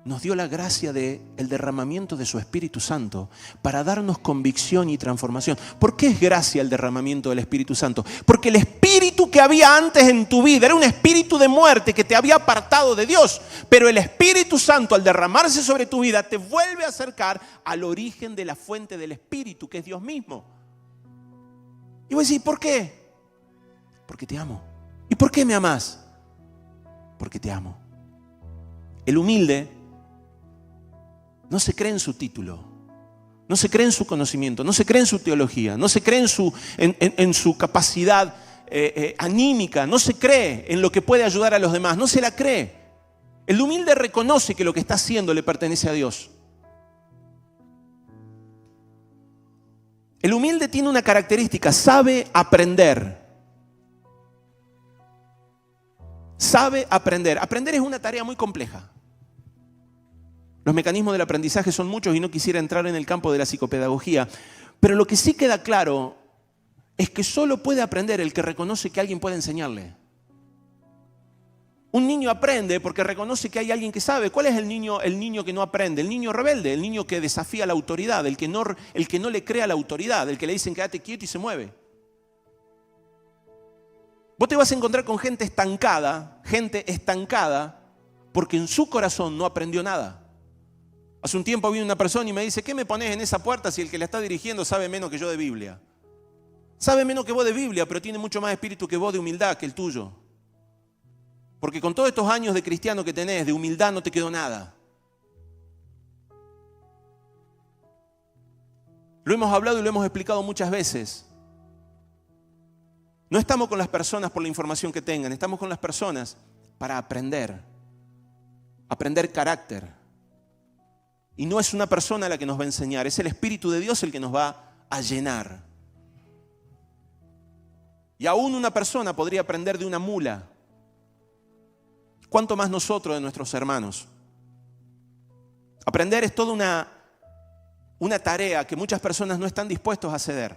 nos dio la gracia del derramamiento de su Espíritu Santo para darnos convicción y transformación. ¿Por qué es gracia el derramamiento del Espíritu Santo? Porque el espíritu que había antes en tu vida era un espíritu de muerte que te había apartado de Dios. Pero el Espíritu Santo, al derramarse sobre tu vida, te vuelve a acercar al origen de la fuente del Espíritu, que es Dios mismo. Y voy a decir, ¿por qué? Porque te amo. ¿Y por qué me amás? Porque te amo. El humilde no se cree en su título, no se cree en su conocimiento, no se cree en su teología, no se cree en su capacidad anímica, no se cree en lo que puede ayudar a los demás, no se la cree. El humilde reconoce que lo que está haciendo le pertenece a Dios. El humilde tiene una característica, sabe aprender. Sabe aprender. Aprender es una tarea muy compleja. Los mecanismos del aprendizaje son muchos y no quisiera entrar en el campo de la psicopedagogía. Pero lo que sí queda claro es que solo puede aprender el que reconoce que alguien puede enseñarle. Un niño aprende porque reconoce que hay alguien que sabe. ¿Cuál es el niño que no aprende? El niño rebelde, el niño que desafía la autoridad, el que no le cree a la autoridad, el que le dicen quédate quieto y se mueve. Vos te vas a encontrar con gente estancada porque en su corazón no aprendió nada. Hace un tiempo vino una persona y me dice, ¿qué me pones en esa puerta si el que la está dirigiendo sabe menos que yo de Biblia? Sabe menos que vos de Biblia, pero tiene mucho más espíritu que vos de humildad que el tuyo. Porque con todos estos años de cristiano que tenés, de humildad no te quedó nada. Lo hemos hablado y lo hemos explicado muchas veces. No estamos con las personas por la información que tengan, estamos con las personas para aprender carácter. Y no es una persona la que nos va a enseñar, es el Espíritu de Dios el que nos va a llenar. Y aún una persona podría aprender de una mula. ¿Cuánto más nosotros de nuestros hermanos? Aprender es toda una tarea que muchas personas no están dispuestos a ceder.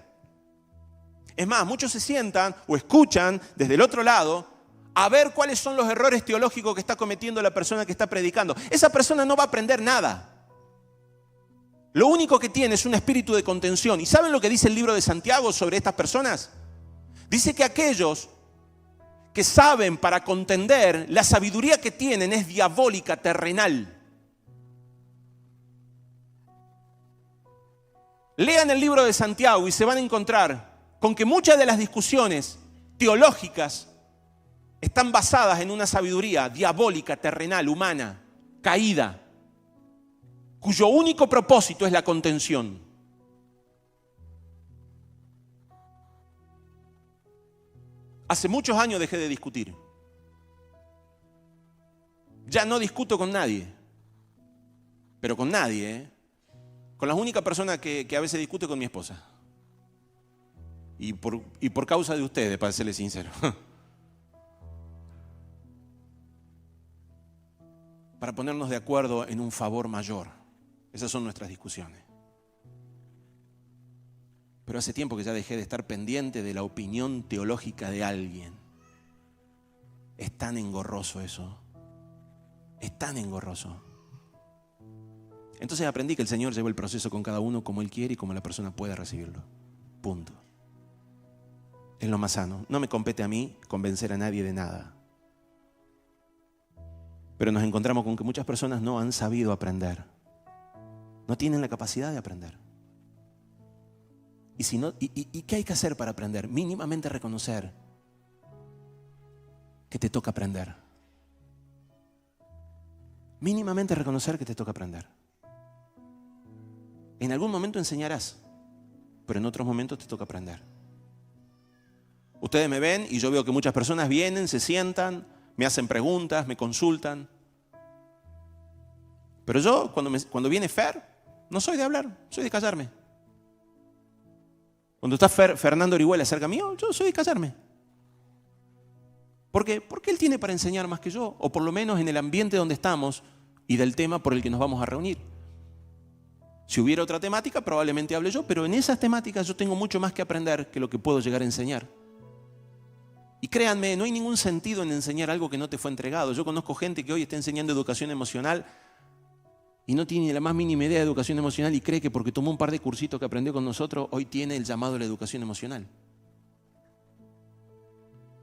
Es más, muchos se sientan o escuchan desde el otro lado a ver cuáles son los errores teológicos que está cometiendo la persona que está predicando. Esa persona no va a aprender nada. Lo único que tiene es un espíritu de contención. ¿Y saben lo que dice el libro de Santiago sobre estas personas? Dice que aquellos que saben para contender, la sabiduría que tienen es diabólica, terrenal. Lean el libro de Santiago y se van a encontrar con que muchas de las discusiones teológicas están basadas en una sabiduría diabólica, terrenal, humana, caída, cuyo único propósito es la contención. Hace muchos años dejé de discutir. Ya no discuto con nadie. Pero con nadie, ¿eh? Con la única persona que a veces discute con mi esposa. Y por causa de ustedes, para serles sincero. Para ponernos de acuerdo en un favor mayor. Esas son nuestras discusiones. Pero hace tiempo que ya dejé de estar pendiente de la opinión teológica de alguien. Es tan engorroso eso. Es tan engorroso. Entonces aprendí que el Señor lleva el proceso con cada uno como Él quiere y como la persona puede recibirlo. Punto. Es lo más sano. No me compete a mí convencer a nadie de nada. Pero nos encontramos con que muchas personas no han sabido aprender. No tienen la capacidad de aprender. ¿Y qué hay que hacer para aprender? Mínimamente reconocer que te toca aprender. Mínimamente reconocer que te toca aprender. En algún momento enseñarás, pero en otros momentos te toca aprender. Ustedes me ven y yo veo que muchas personas vienen, se sientan, me hacen preguntas, me consultan. Pero yo, cuando viene Fer, no soy de hablar, soy de callarme. Cuando está Fernando Orihuela cerca mío, yo soy de callarme. ¿Por qué? Porque él tiene para enseñar más que yo, o por lo menos en el ambiente donde estamos y del tema por el que nos vamos a reunir. Si hubiera otra temática, probablemente hable yo, pero en esas temáticas yo tengo mucho más que aprender que lo que puedo llegar a enseñar. Y créanme, no hay ningún sentido en enseñar algo que no te fue entregado. Yo conozco gente que hoy está enseñando educación emocional y no tiene ni la más mínima idea de educación emocional y cree que porque tomó un par de cursitos que aprendió con nosotros, hoy tiene el llamado a la educación emocional.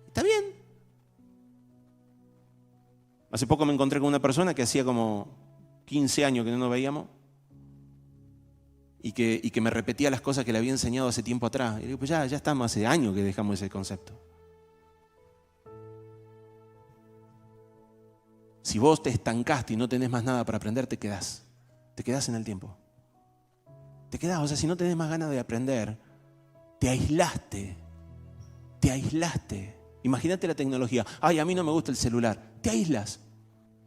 Está bien. Hace poco me encontré con una persona que hacía como 15 años que no nos veíamos y que me repetía las cosas que le había enseñado hace tiempo atrás. Y le digo, pues ya estamos, hace años que dejamos ese concepto. Si vos te estancaste y no tenés más nada para aprender, te quedás en el tiempo. Te quedás, o sea, si no tenés más ganas de aprender, te aislaste. Imagínate la tecnología. Ay, a mí no me gusta el celular. Te aíslas.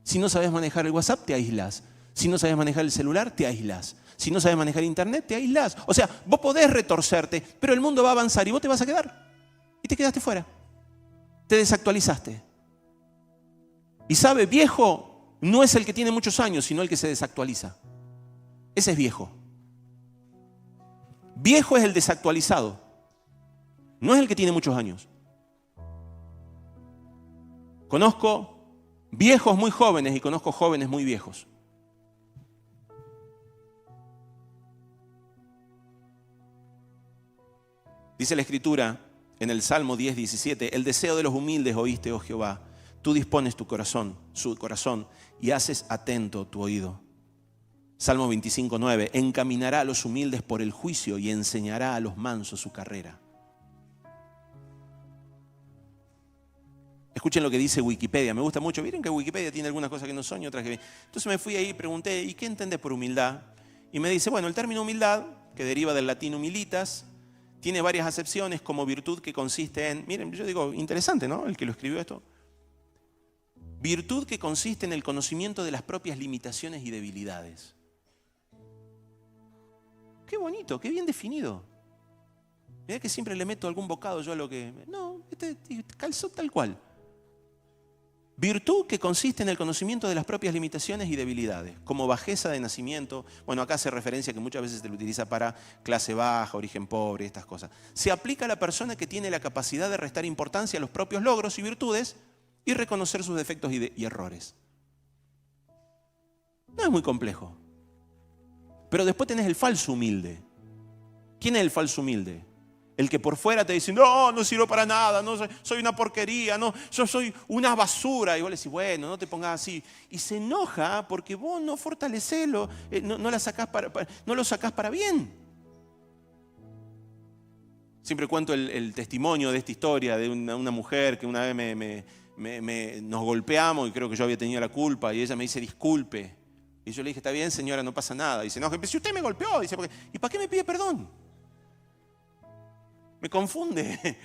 Si no sabes manejar el WhatsApp, te aíslas. Si no sabes manejar el celular, te aíslas. Si no sabes manejar internet, te aíslas. O sea, vos podés retorcerte, pero el mundo va a avanzar y vos te vas a quedar. Y te quedaste fuera. Te desactualizaste. Y sabe, viejo no es el que tiene muchos años, sino el que se desactualiza. Ese es viejo. Viejo es el desactualizado. No es el que tiene muchos años. Conozco viejos muy jóvenes y conozco jóvenes muy viejos. Dice la Escritura en el Salmo 10:17, el deseo de los humildes oíste, oh Jehová. Tú dispones su corazón y haces atento tu oído. Salmo 25:9, encaminará a los humildes por el juicio y enseñará a los mansos su carrera. Escuchen lo que dice Wikipedia, me gusta mucho. Miren que Wikipedia tiene algunas cosas que no son y otras que... Entonces me fui ahí y pregunté, ¿y qué entendés por humildad? Y me dice, bueno, el término humildad, que deriva del latín humilitas, tiene varias acepciones como virtud que consiste en... Miren, yo digo, interesante, ¿no? El que lo escribió esto. Virtud que consiste en el conocimiento de las propias limitaciones y debilidades. Qué bonito, qué bien definido. Mirá que siempre le meto algún bocado yo a lo que... No, este calzó tal cual. Virtud que consiste en el conocimiento de las propias limitaciones y debilidades, como bajeza de nacimiento. Bueno, acá hace referencia que muchas veces se lo utiliza para clase baja, origen pobre, estas cosas. Se aplica a la persona que tiene la capacidad de restar importancia a los propios logros y virtudes y reconocer sus defectos y errores. No es muy complejo. Pero después tenés el falso humilde. ¿Quién es el falso humilde? El que por fuera te dice, no sirvo para nada, no, soy una porquería, no, yo soy una basura. Y vos le decís, bueno, no te pongas así. Y se enoja porque vos no fortalecés, no lo sacás para bien. Siempre cuento el testimonio de esta historia de una mujer que una vez nos golpeamos y creo que yo había tenido la culpa y ella me dice disculpe. Y yo le dije, está bien señora, no pasa nada. Dice, no, si usted me golpeó, dice, ¿y para qué me pide perdón? Me confunde.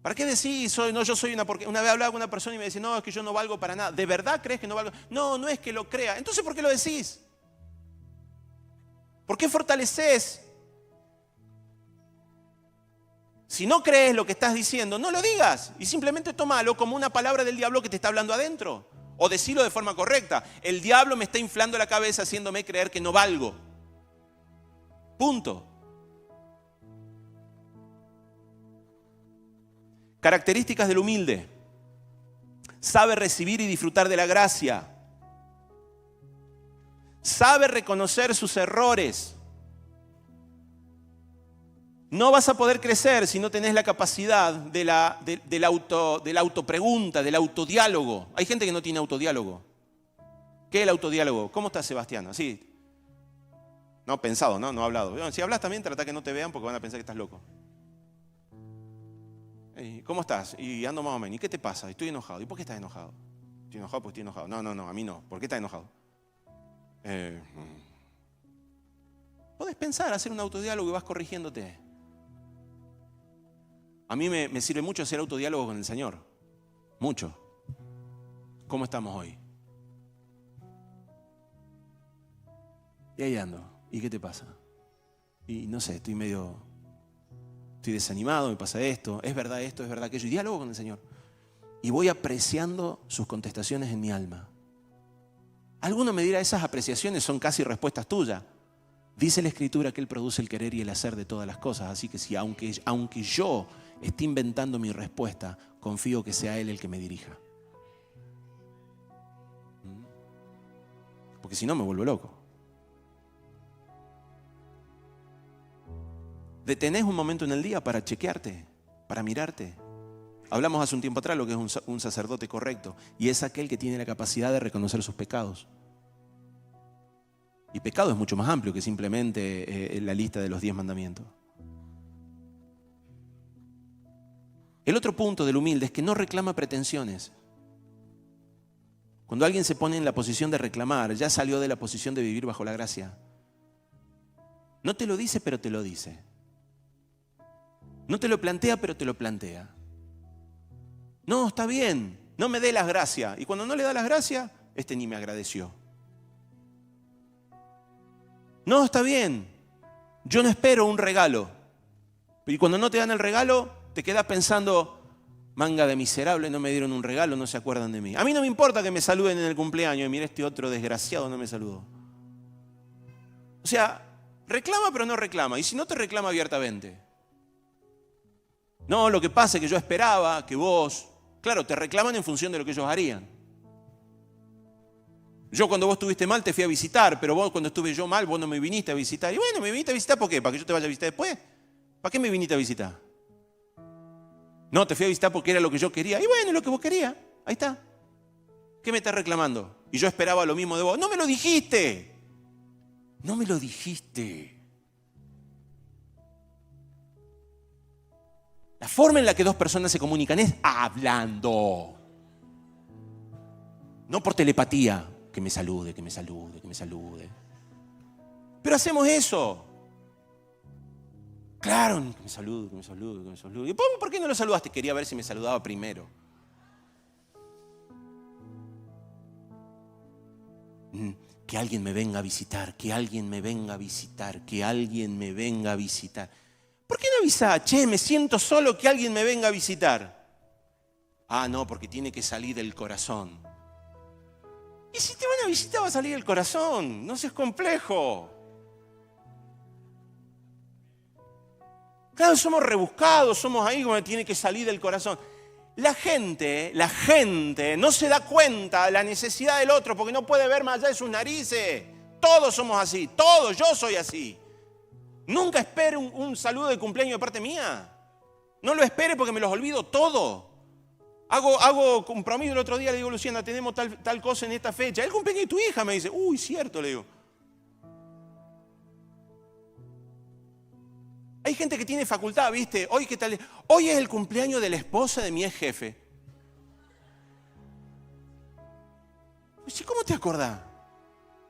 ¿Para qué decís, yo soy una porquería? Una vez hablaba con una persona y me decía, no, es que yo no valgo para nada. ¿De verdad crees que no valgo? No, no es que lo crea. Entonces, ¿por qué lo decís? ¿Por qué fortaleces? Si no crees lo que estás diciendo, no lo digas. Y simplemente tómalo como una palabra del diablo que te está hablando adentro. O decirlo de forma correcta. El diablo me está inflando la cabeza haciéndome creer que no valgo. Punto. Características del humilde. Sabe recibir y disfrutar de la gracia. Sabe reconocer sus errores. No vas a poder crecer si no tenés la capacidad de la autopregunta, del autodiálogo. Hay gente que no tiene autodiálogo. ¿Qué es el autodiálogo? ¿Cómo estás, Sebastián? Así. No, pensado, no hablado. Si hablas también, trata que no te vean porque van a pensar que estás loco. ¿Cómo estás? Y ando más o menos. ¿Y qué te pasa? Estoy enojado. ¿Y por qué estás enojado? Estoy enojado porque estoy enojado. No, a mí no. ¿Por qué estás enojado? Podés pensar, hacer un autodiálogo y vas corrigiéndote. A mí me sirve mucho hacer autodiálogo con el Señor. Mucho. ¿Cómo estamos hoy? Y ahí ando. ¿Y qué te pasa? Y no sé, estoy desanimado, me pasa esto, es verdad aquello. Y diálogo con el Señor. Y voy apreciando sus contestaciones en mi alma. Alguno me dirá, esas apreciaciones son casi respuestas tuyas. Dice la Escritura que Él produce el querer y el hacer de todas las cosas. Así que si aunque yo esté inventando mi respuesta, confío que sea Él el que me dirija. Porque si no me vuelvo loco. Detenés un momento en el día para chequearte, para mirarte. Hablamos hace un tiempo atrás lo que es un sacerdote correcto. Y es aquel que tiene la capacidad de reconocer sus pecados. Y pecado es mucho más amplio que simplemente la lista de los 10 mandamientos. El otro punto del humilde es que no reclama pretensiones. Cuando alguien se pone en la posición de reclamar, ya salió de la posición de vivir bajo la gracia. No te lo dice, pero te lo dice. No te lo plantea, pero te lo plantea. No, está bien, no me dé las gracias. Y cuando no le da las gracias, ni me agradeció. No, está bien, yo no espero un regalo. Y cuando no te dan el regalo, te quedas pensando, manga de miserable, no me dieron un regalo, no se acuerdan de mí. A mí no me importa que me saluden en el cumpleaños y mira, este otro desgraciado no me saludó. O sea, reclama pero no reclama. Y si no te reclama abiertamente. No, lo que pasa es que yo esperaba que vos... Claro, te reclaman en función de lo que ellos harían. Yo cuando vos estuviste mal te fui a visitar, pero vos cuando estuve yo mal, vos no me viniste a visitar. Y bueno, me viniste a visitar ¿por qué? ¿Para que yo te vaya a visitar después? ¿Para qué me viniste a visitar? No, te fui a visitar porque era lo que yo quería. Y bueno, lo que vos querías, ahí está. ¿Qué me estás reclamando? Y yo esperaba lo mismo de vos. ¡No me lo dijiste! No me lo dijiste. La forma en la que dos personas se comunican es hablando. No por telepatía. Que me salude, que me salude, que me salude. Pero hacemos eso. Claro, que me salude, que me salude, que me salude. ¿Y por qué no lo saludaste? Quería ver si me saludaba primero. Que alguien me venga a visitar, que alguien me venga a visitar, que alguien me venga a visitar. ¿Por qué no avisás? Che, me siento solo, que alguien me venga a visitar. Ah, no, porque tiene que salir del corazón. Y si te van a visitar va a salir del corazón, no seas complejo. Claro, somos rebuscados, somos ahí como tiene que salir del corazón. La gente no se da cuenta de la necesidad del otro porque no puede ver más allá de sus narices. Todos somos así, todos, yo soy así. Nunca espere un saludo de cumpleaños de parte mía. No lo espere porque me los olvido todo. Hago compromiso el otro día, le digo, Luciana, tenemos tal cosa en esta fecha. El cumpleaños de tu hija, me dice. Uy, cierto, le digo. Hay gente que tiene facultad, ¿viste? Hoy, ¿qué tal? Hoy es el cumpleaños de la esposa de mi ex jefe. ¿Cómo te acordás?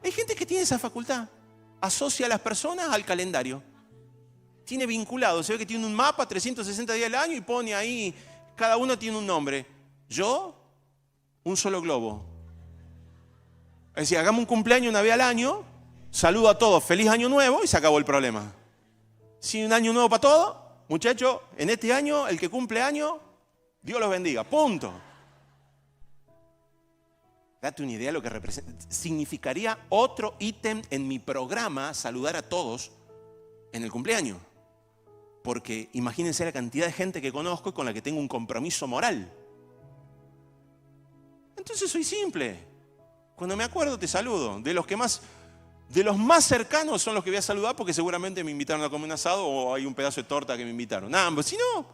Hay gente que tiene esa facultad. Asocia a las personas al calendario. Tiene vinculado, se ve que tiene un mapa, 360 días al año y pone ahí, cada uno tiene un nombre. Yo, un solo globo. Es decir, hagamos un cumpleaños una vez al año, saludo a todos, feliz año nuevo y se acabó el problema. Si un año nuevo para todos, muchachos, en este año, el que cumple año, Dios los bendiga, punto. Date una idea de lo que representa. Significaría otro ítem en mi programa, saludar a todos en el cumpleaños. Porque imagínense la cantidad de gente que conozco y con la que tengo un compromiso moral. Entonces soy simple. Cuando me acuerdo te saludo. De los más cercanos son los que voy a saludar porque seguramente me invitaron a comer un asado o hay un pedazo de torta que me invitaron. Nada, pues si no,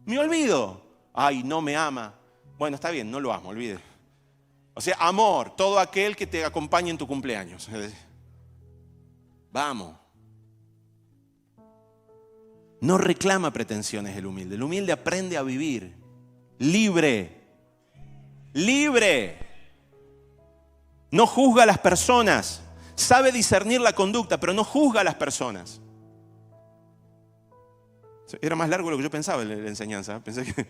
me olvido. Ay, no me ama. Bueno, está bien, no lo amo, olvide. O sea, amor, todo aquel que te acompañe en tu cumpleaños. Vamos. No reclama pretensiones el humilde. El humilde aprende a vivir libre. Libre. No juzga a las personas. Sabe discernir la conducta, pero no juzga a las personas. Era más largo de lo que yo pensaba en la enseñanza. Pensé que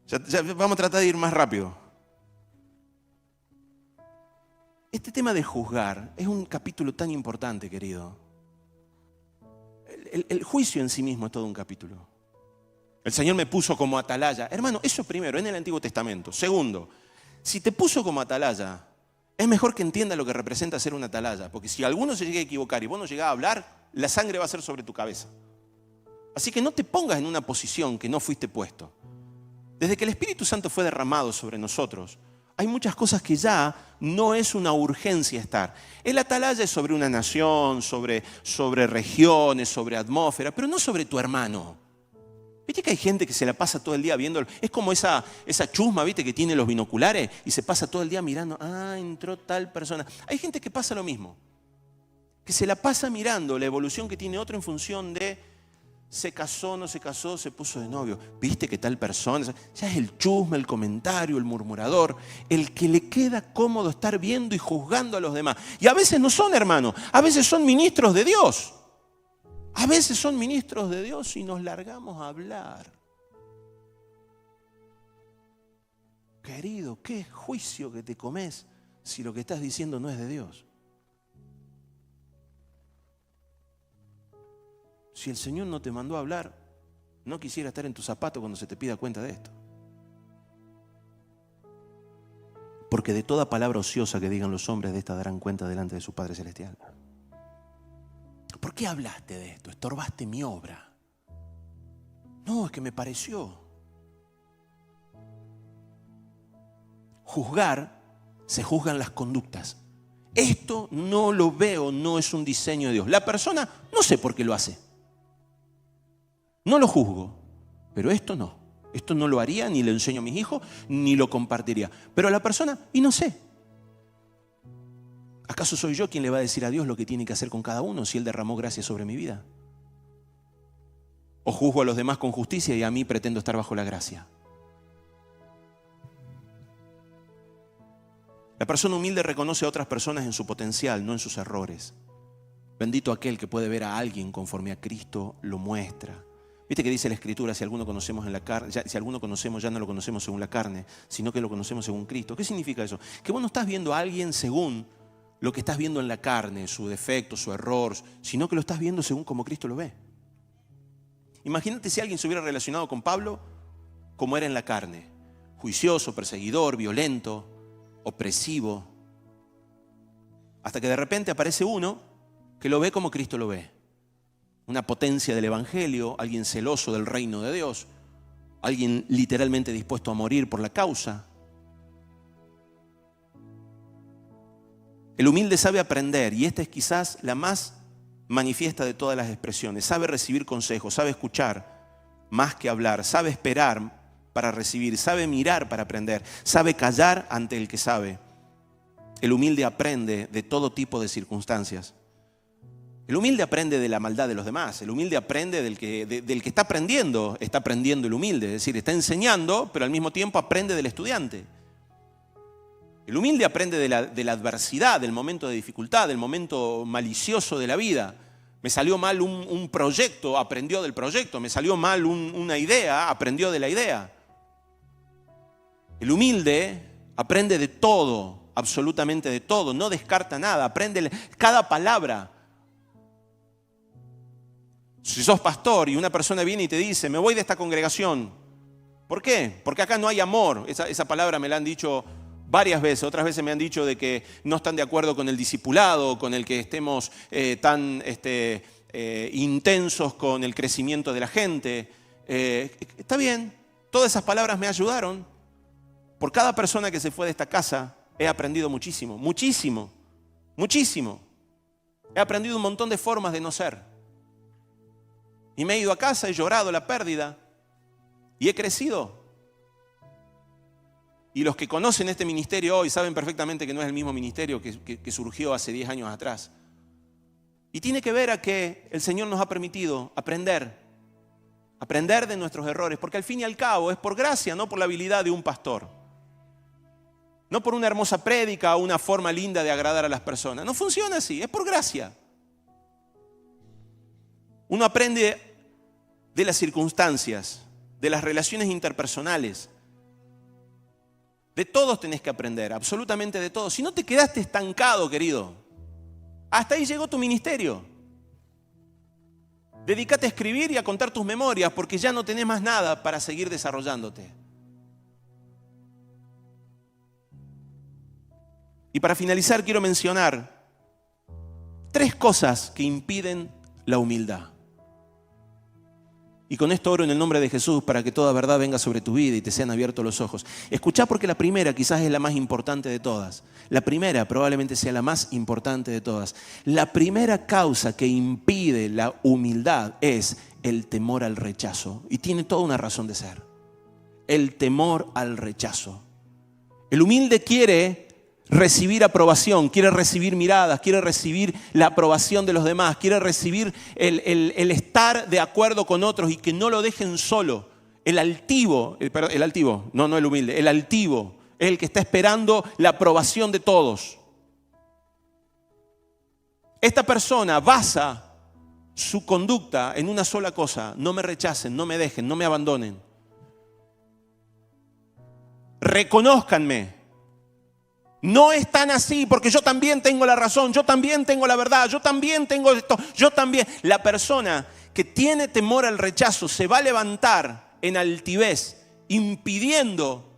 ya vamos a tratar de ir más rápido. Este tema de juzgar es un capítulo tan importante, querido. El juicio en sí mismo es todo un capítulo. El Señor me puso como atalaya. Hermano, eso primero, en el Antiguo Testamento. Segundo, si te puso como atalaya, es mejor que entienda lo que representa ser una atalaya. Porque si alguno se llega a equivocar y vos no llegás a hablar, la sangre va a ser sobre tu cabeza. Así que no te pongas en una posición que no fuiste puesto. Desde que el Espíritu Santo fue derramado sobre nosotros, hay muchas cosas que ya no es una urgencia estar. El atalaya es sobre una nación, sobre regiones, sobre atmósfera, pero no sobre tu hermano. ¿Viste que hay gente que se la pasa todo el día viendo? Es como esa chusma, ¿viste? Que tiene los binoculares y se pasa todo el día mirando. Ah, entró tal persona. Hay gente que pasa lo mismo. Que se la pasa mirando la evolución que tiene otro en función de se casó, no se casó, se puso de novio. ¿Viste que tal persona? Ya es el chusma, el comentario, el murmurador, el que le queda cómodo estar viendo y juzgando a los demás. Y a veces no son hermanos, a veces son ministros de Dios. A veces son ministros de Dios y nos largamos a hablar. Querido, qué juicio que te comes si lo que estás diciendo no es de Dios. Si el Señor no te mandó a hablar, no quisiera estar en tu zapato cuando se te pida cuenta de esto. Porque de toda palabra ociosa que digan los hombres, de esta darán cuenta delante de su Padre Celestial. ¿Por qué hablaste de esto? Estorbaste mi obra. No, es que me pareció. Juzgar, se juzgan las conductas. Esto no lo veo, no es un diseño de Dios. La persona, no sé por qué lo hace. No lo juzgo, pero esto no. Esto no lo haría, ni lo enseño a mis hijos, ni lo compartiría. Pero la persona, y no sé. ¿Acaso soy yo quien le va a decir a Dios lo que tiene que hacer con cada uno si Él derramó gracia sobre mi vida? ¿O juzgo a los demás con justicia y a mí pretendo estar bajo la gracia? La persona humilde reconoce a otras personas en su potencial, no en sus errores. Bendito aquel que puede ver a alguien conforme a Cristo lo muestra. ¿Viste que dice la Escritura, si alguno conocemos en la carne, si alguno conocemos ya no lo conocemos según la carne, sino que lo conocemos según Cristo? ¿Qué significa eso? Que vos no estás viendo a alguien según lo que estás viendo en la carne, su defecto, su error, sino que lo estás viendo según como Cristo lo ve. Imagínate si alguien se hubiera relacionado con Pablo como era en la carne, juicioso, perseguidor, violento, opresivo, hasta que de repente aparece uno que lo ve como Cristo lo ve. Una potencia del Evangelio, alguien celoso del reino de Dios, alguien literalmente dispuesto a morir por la causa. El humilde sabe aprender, y esta es quizás la más manifiesta de todas las expresiones. Sabe recibir consejos, sabe escuchar más que hablar, sabe esperar para recibir, sabe mirar para aprender, sabe callar ante el que sabe. El humilde aprende de todo tipo de circunstancias. El humilde aprende de la maldad de los demás. El humilde aprende del que está aprendiendo el humilde. Es decir, está enseñando, pero al mismo tiempo aprende del estudiante. El humilde aprende de la adversidad, del momento de dificultad, del momento malicioso de la vida. Me salió mal un proyecto, aprendió del proyecto. Me salió mal una idea, aprendió de la idea. El humilde aprende de todo, absolutamente de todo. No descarta nada, aprende cada palabra. Si sos pastor y una persona viene y te dice, me voy de esta congregación. ¿Por qué? Porque acá no hay amor. Esa palabra me la han dicho varias veces. Otras veces me han dicho de que no están de acuerdo con el discipulado, con el que estemos tan intensos con el crecimiento de la gente. Está bien, todas esas palabras me ayudaron. Por cada persona que se fue de esta casa he aprendido muchísimo, muchísimo, muchísimo. He aprendido un montón de formas de no ser. Y me he ido a casa, he llorado la pérdida y he crecido. Y los que conocen este ministerio hoy saben perfectamente que no es el mismo ministerio que surgió hace 10 años atrás. Y tiene que ver a que el Señor nos ha permitido aprender de nuestros errores, porque al fin y al cabo es por gracia, no por la habilidad de un pastor. No por una hermosa prédica o una forma linda de agradar a las personas. No funciona así, es por gracia. Uno aprende de las circunstancias, de las relaciones interpersonales. De todos tenés que aprender, absolutamente de todos. Si no te quedaste estancado, querido, hasta ahí llegó tu ministerio. Dedícate a escribir y a contar tus memorias, porque ya no tenés más nada para seguir desarrollándote. Y para finalizar quiero mencionar 3 cosas que impiden la humildad. Y con esto oro en el nombre de Jesús para que toda verdad venga sobre tu vida y te sean abiertos los ojos. Escuchá, porque la primera quizás es la más importante de todas. La primera probablemente sea la más importante de todas. La primera causa que impide la humildad es el temor al rechazo. Y tiene toda una razón de ser. El temor al rechazo. El humilde quiere recibir aprobación, quiere recibir miradas, quiere recibir la aprobación de los demás, quiere recibir el estar de acuerdo con otros y que no lo dejen solo. El altivo, no el humilde, el altivo es el que está esperando la aprobación de todos. Esta persona basa su conducta en una sola cosa: no me rechacen, no me dejen, no me abandonen. Reconózcanme. No es tan así, porque yo también tengo la razón, yo también tengo la verdad, yo también tengo esto, yo también. La persona que tiene temor al rechazo se va a levantar en altivez, impidiendo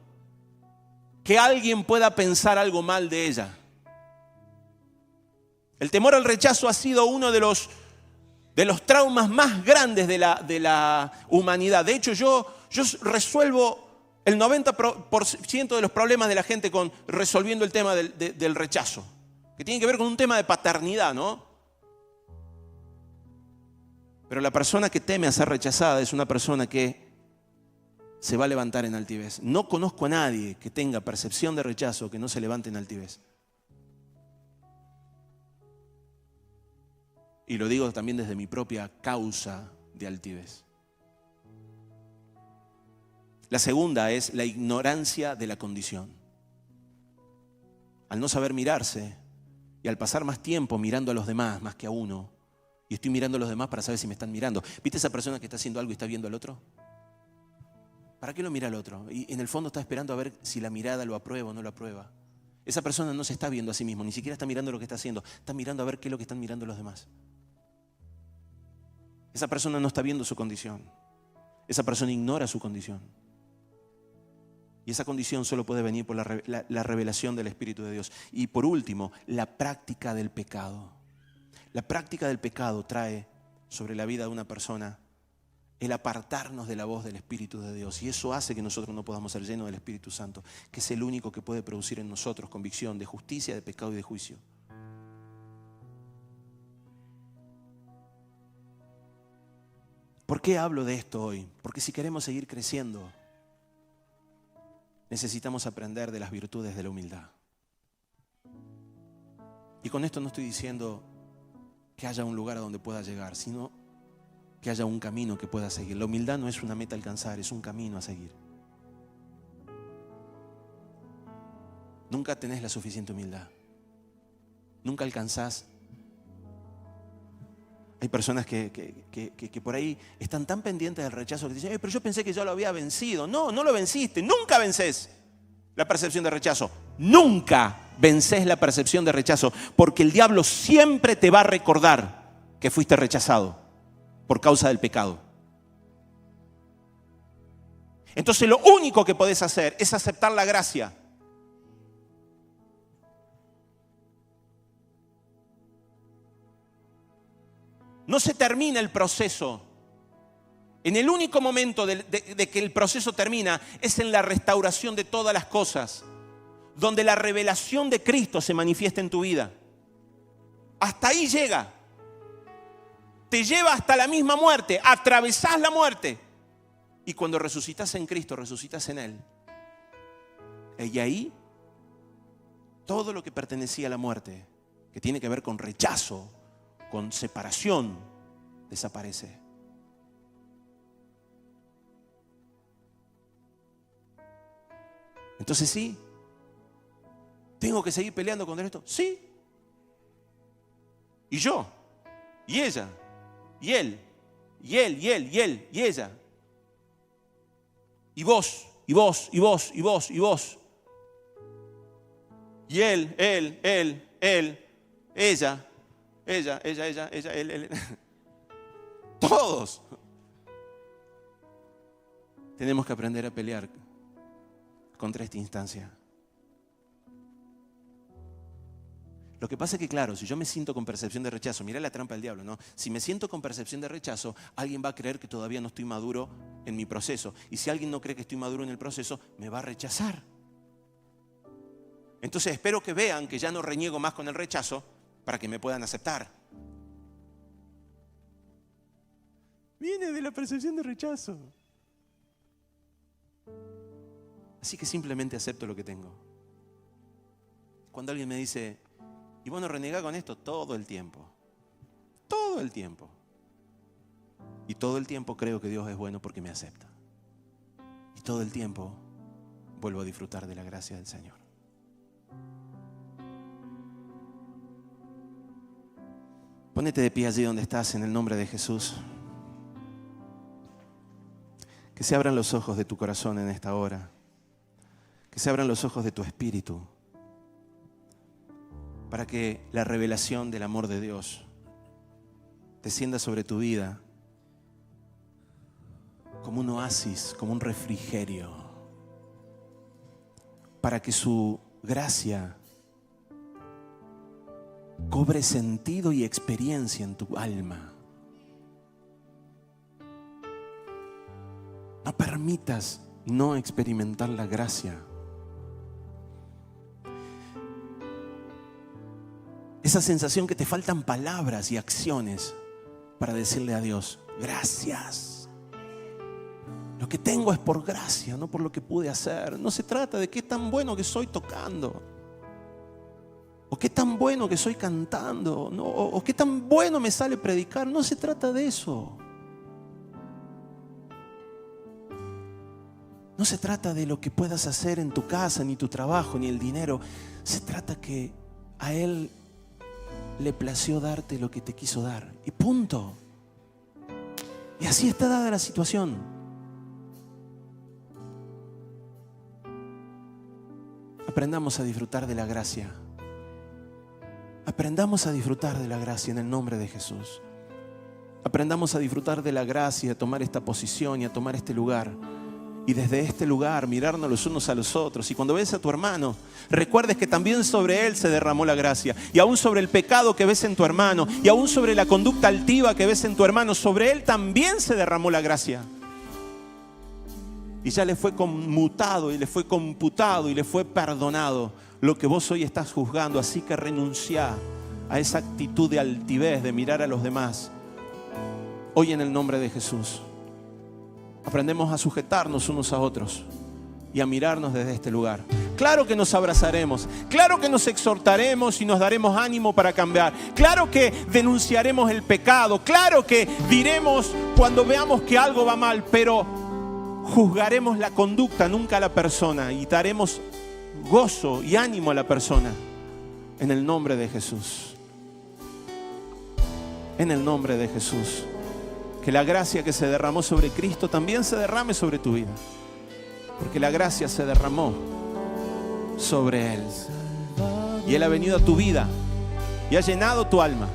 que alguien pueda pensar algo mal de ella. El temor al rechazo ha sido uno de los traumas más grandes de la humanidad. De hecho, yo resuelvo el 90% de los problemas de la gente resolviendo el tema del rechazo, que tiene que ver con un tema de paternidad, ¿no? Pero la persona que teme a ser rechazada es una persona que se va a levantar en altivez. No conozco a nadie que tenga percepción de rechazo que no se levante en altivez. Y lo digo también desde mi propia causa de altivez. La segunda es la ignorancia de la condición. Al no saber mirarse y al pasar más tiempo mirando a los demás más que a uno, y estoy mirando a los demás para saber si me están mirando. ¿Viste esa persona que está haciendo algo y está viendo al otro? ¿Para qué lo mira al otro? Y en el fondo está esperando a ver si la mirada lo aprueba o no lo aprueba. Esa persona no se está viendo a sí mismo, ni siquiera está mirando lo que está haciendo, está mirando a ver qué es lo que están mirando los demás. Esa persona no está viendo su condición. Esa persona ignora su condición. Y esa condición solo puede venir por la revelación del Espíritu de Dios. Y por último, la práctica del pecado. La práctica del pecado trae sobre la vida de una persona el apartarnos de la voz del Espíritu de Dios. Y eso hace que nosotros no podamos ser llenos del Espíritu Santo, que es el único que puede producir en nosotros convicción de justicia, de pecado y de juicio. ¿Por qué hablo de esto hoy? Porque si queremos seguir creciendo, necesitamos aprender de las virtudes de la humildad. Y con esto no estoy diciendo que haya un lugar a donde pueda llegar, sino que haya un camino que pueda seguir. La humildad no es una meta a alcanzar, es un camino a seguir. Nunca tenés la suficiente humildad. Nunca alcanzás. Hay personas que por ahí están tan pendientes del rechazo que dicen, pero yo pensé que yo lo había vencido. No, no lo venciste. Nunca vences la percepción de rechazo. Nunca vences la percepción de rechazo, porque el diablo siempre te va a recordar que fuiste rechazado por causa del pecado. Entonces lo único que podés hacer es aceptar la gracia. No se termina el proceso. En el único momento de que el proceso termina es en la restauración de todas las cosas, donde la revelación de Cristo se manifiesta en tu vida. Hasta ahí llega. Te lleva hasta la misma muerte. Atravesás la muerte. Y cuando resucitas en Cristo, resucitas en Él. Y ahí, todo lo que pertenecía a la muerte, que tiene que ver con rechazo, con separación, desaparece. Entonces sí, ¿tengo que seguir peleando contra esto? Sí. Y yo, y ella, y él, y él, y él, y él, y ella. Y vos, y vos, y vos, y vos, y vos. Y él, ella, él. Todos. Tenemos que aprender a pelear contra esta instancia. Lo que pasa es que, claro, si yo me siento con percepción de rechazo, mira la trampa del diablo, ¿no? Si me siento con percepción de rechazo, alguien va a creer que todavía no estoy maduro en mi proceso. Y si alguien no cree que estoy maduro en el proceso, me va a rechazar. Entonces espero que vean que ya no reniego más con el rechazo para que me puedan aceptar. Viene de la percepción de rechazo. Así que simplemente acepto lo que tengo. Cuando alguien me dice, ¿y vos no renegás con esto? Todo el tiempo. Todo el tiempo. Y todo el tiempo creo que Dios es bueno porque me acepta. Y todo el tiempo vuelvo a disfrutar de la gracia del Señor. Ponete de pie allí donde estás en el nombre de Jesús. Que se abran los ojos de tu corazón en esta hora. Que se abran los ojos de tu espíritu. Para que la revelación del amor de Dios descienda sobre tu vida como un oasis, como un refrigerio. Para que su gracia cobre sentido y experiencia en tu alma. No permitas no experimentar la gracia. Esa sensación que te faltan palabras y acciones para decirle a Dios, gracias. Lo que tengo es por gracia, no por lo que pude hacer. No se trata de qué tan bueno que soy tocando. O qué tan bueno que soy cantando, ¿no? O qué tan bueno me sale predicar. No se trata de eso. No se trata de lo que puedas hacer en tu casa, ni tu trabajo, ni el dinero. Se trata que a Él le plació darte lo que te quiso dar. Y punto. Y así está dada la situación. Aprendamos a disfrutar de la gracia. Aprendamos a disfrutar de la gracia en el nombre de Jesús. Aprendamos a disfrutar de la gracia, a tomar esta posición y a tomar este lugar. Y desde este lugar mirarnos los unos a los otros. Y cuando ves a tu hermano, recuerdes que también sobre él se derramó la gracia. Y aún sobre el pecado que ves en tu hermano, y aún sobre la conducta altiva que ves en tu hermano, sobre él también se derramó la gracia. Y ya le fue conmutado y le fue computado y le fue perdonado lo que vos hoy estás juzgando. Así que renuncia a esa actitud de altivez, de mirar a los demás. Hoy en el nombre de Jesús aprendemos a sujetarnos unos a otros y a mirarnos desde este lugar. claro que nos abrazaremos, claro que nos exhortaremos y nos daremos ánimo para cambiar, claro que denunciaremos el pecado, claro que diremos cuando veamos que algo va mal, pero juzgaremos la conducta, nunca a la persona, y daremos gozo y ánimo a la persona en el nombre de Jesús. En el nombre de Jesús. Que la gracia que se derramó sobre Cristo también se derrame sobre tu vida. Porque la gracia se derramó sobre Él. Y Él ha venido a tu vida y ha llenado tu alma.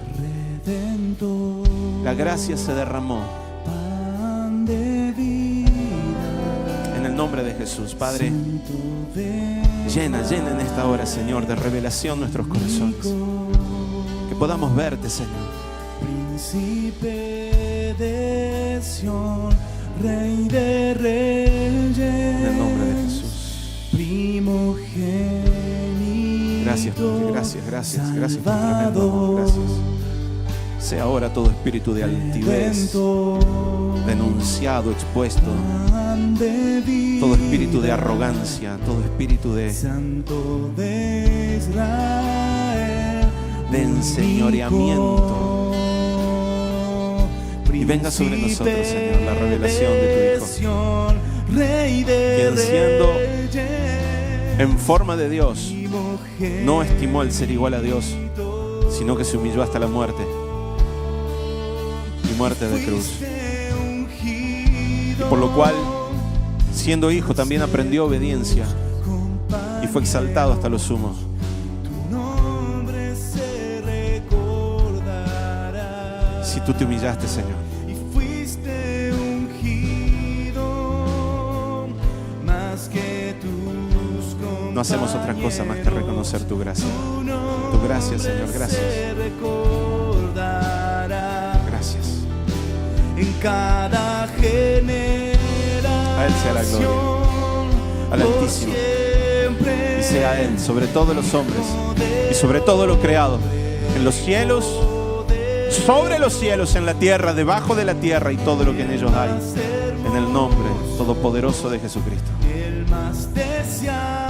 La gracia se derramó. En el nombre de Jesús, Padre, llena en esta hora, Señor, de revelación nuestros corazones. Que podamos verte, Señor. Príncipe de Sion, Rey de Reyes, en el nombre de Jesús. Primogénito. Gracias, Padre, gracias por tremendo amor, gracias. Sea ahora todo espíritu de altivez denunciado, expuesto, todo espíritu de arrogancia, todo espíritu de enseñoreamiento. Y venga sobre nosotros, Señor, la revelación de tu Hijo, quien siendo en forma de Dios no estimó el ser igual a Dios, sino que se humilló hasta la muerte, y muerte de cruz. Y por lo cual, siendo Hijo, también aprendió obediencia y fue exaltado hasta lo sumo. Si tú te humillaste, Señor, no hacemos otra cosa más que reconocer tu gracia. Tu gracia, Señor, gracias. Gracias. En cada generación, a Él sea la gloria, al Altísimo, y sea Él sobre todos los hombres y sobre todo lo creado, en los cielos, sobre los cielos, en la tierra, debajo de la tierra y todo lo que en ellos hay, en el nombre todopoderoso de Jesucristo. el más deseado.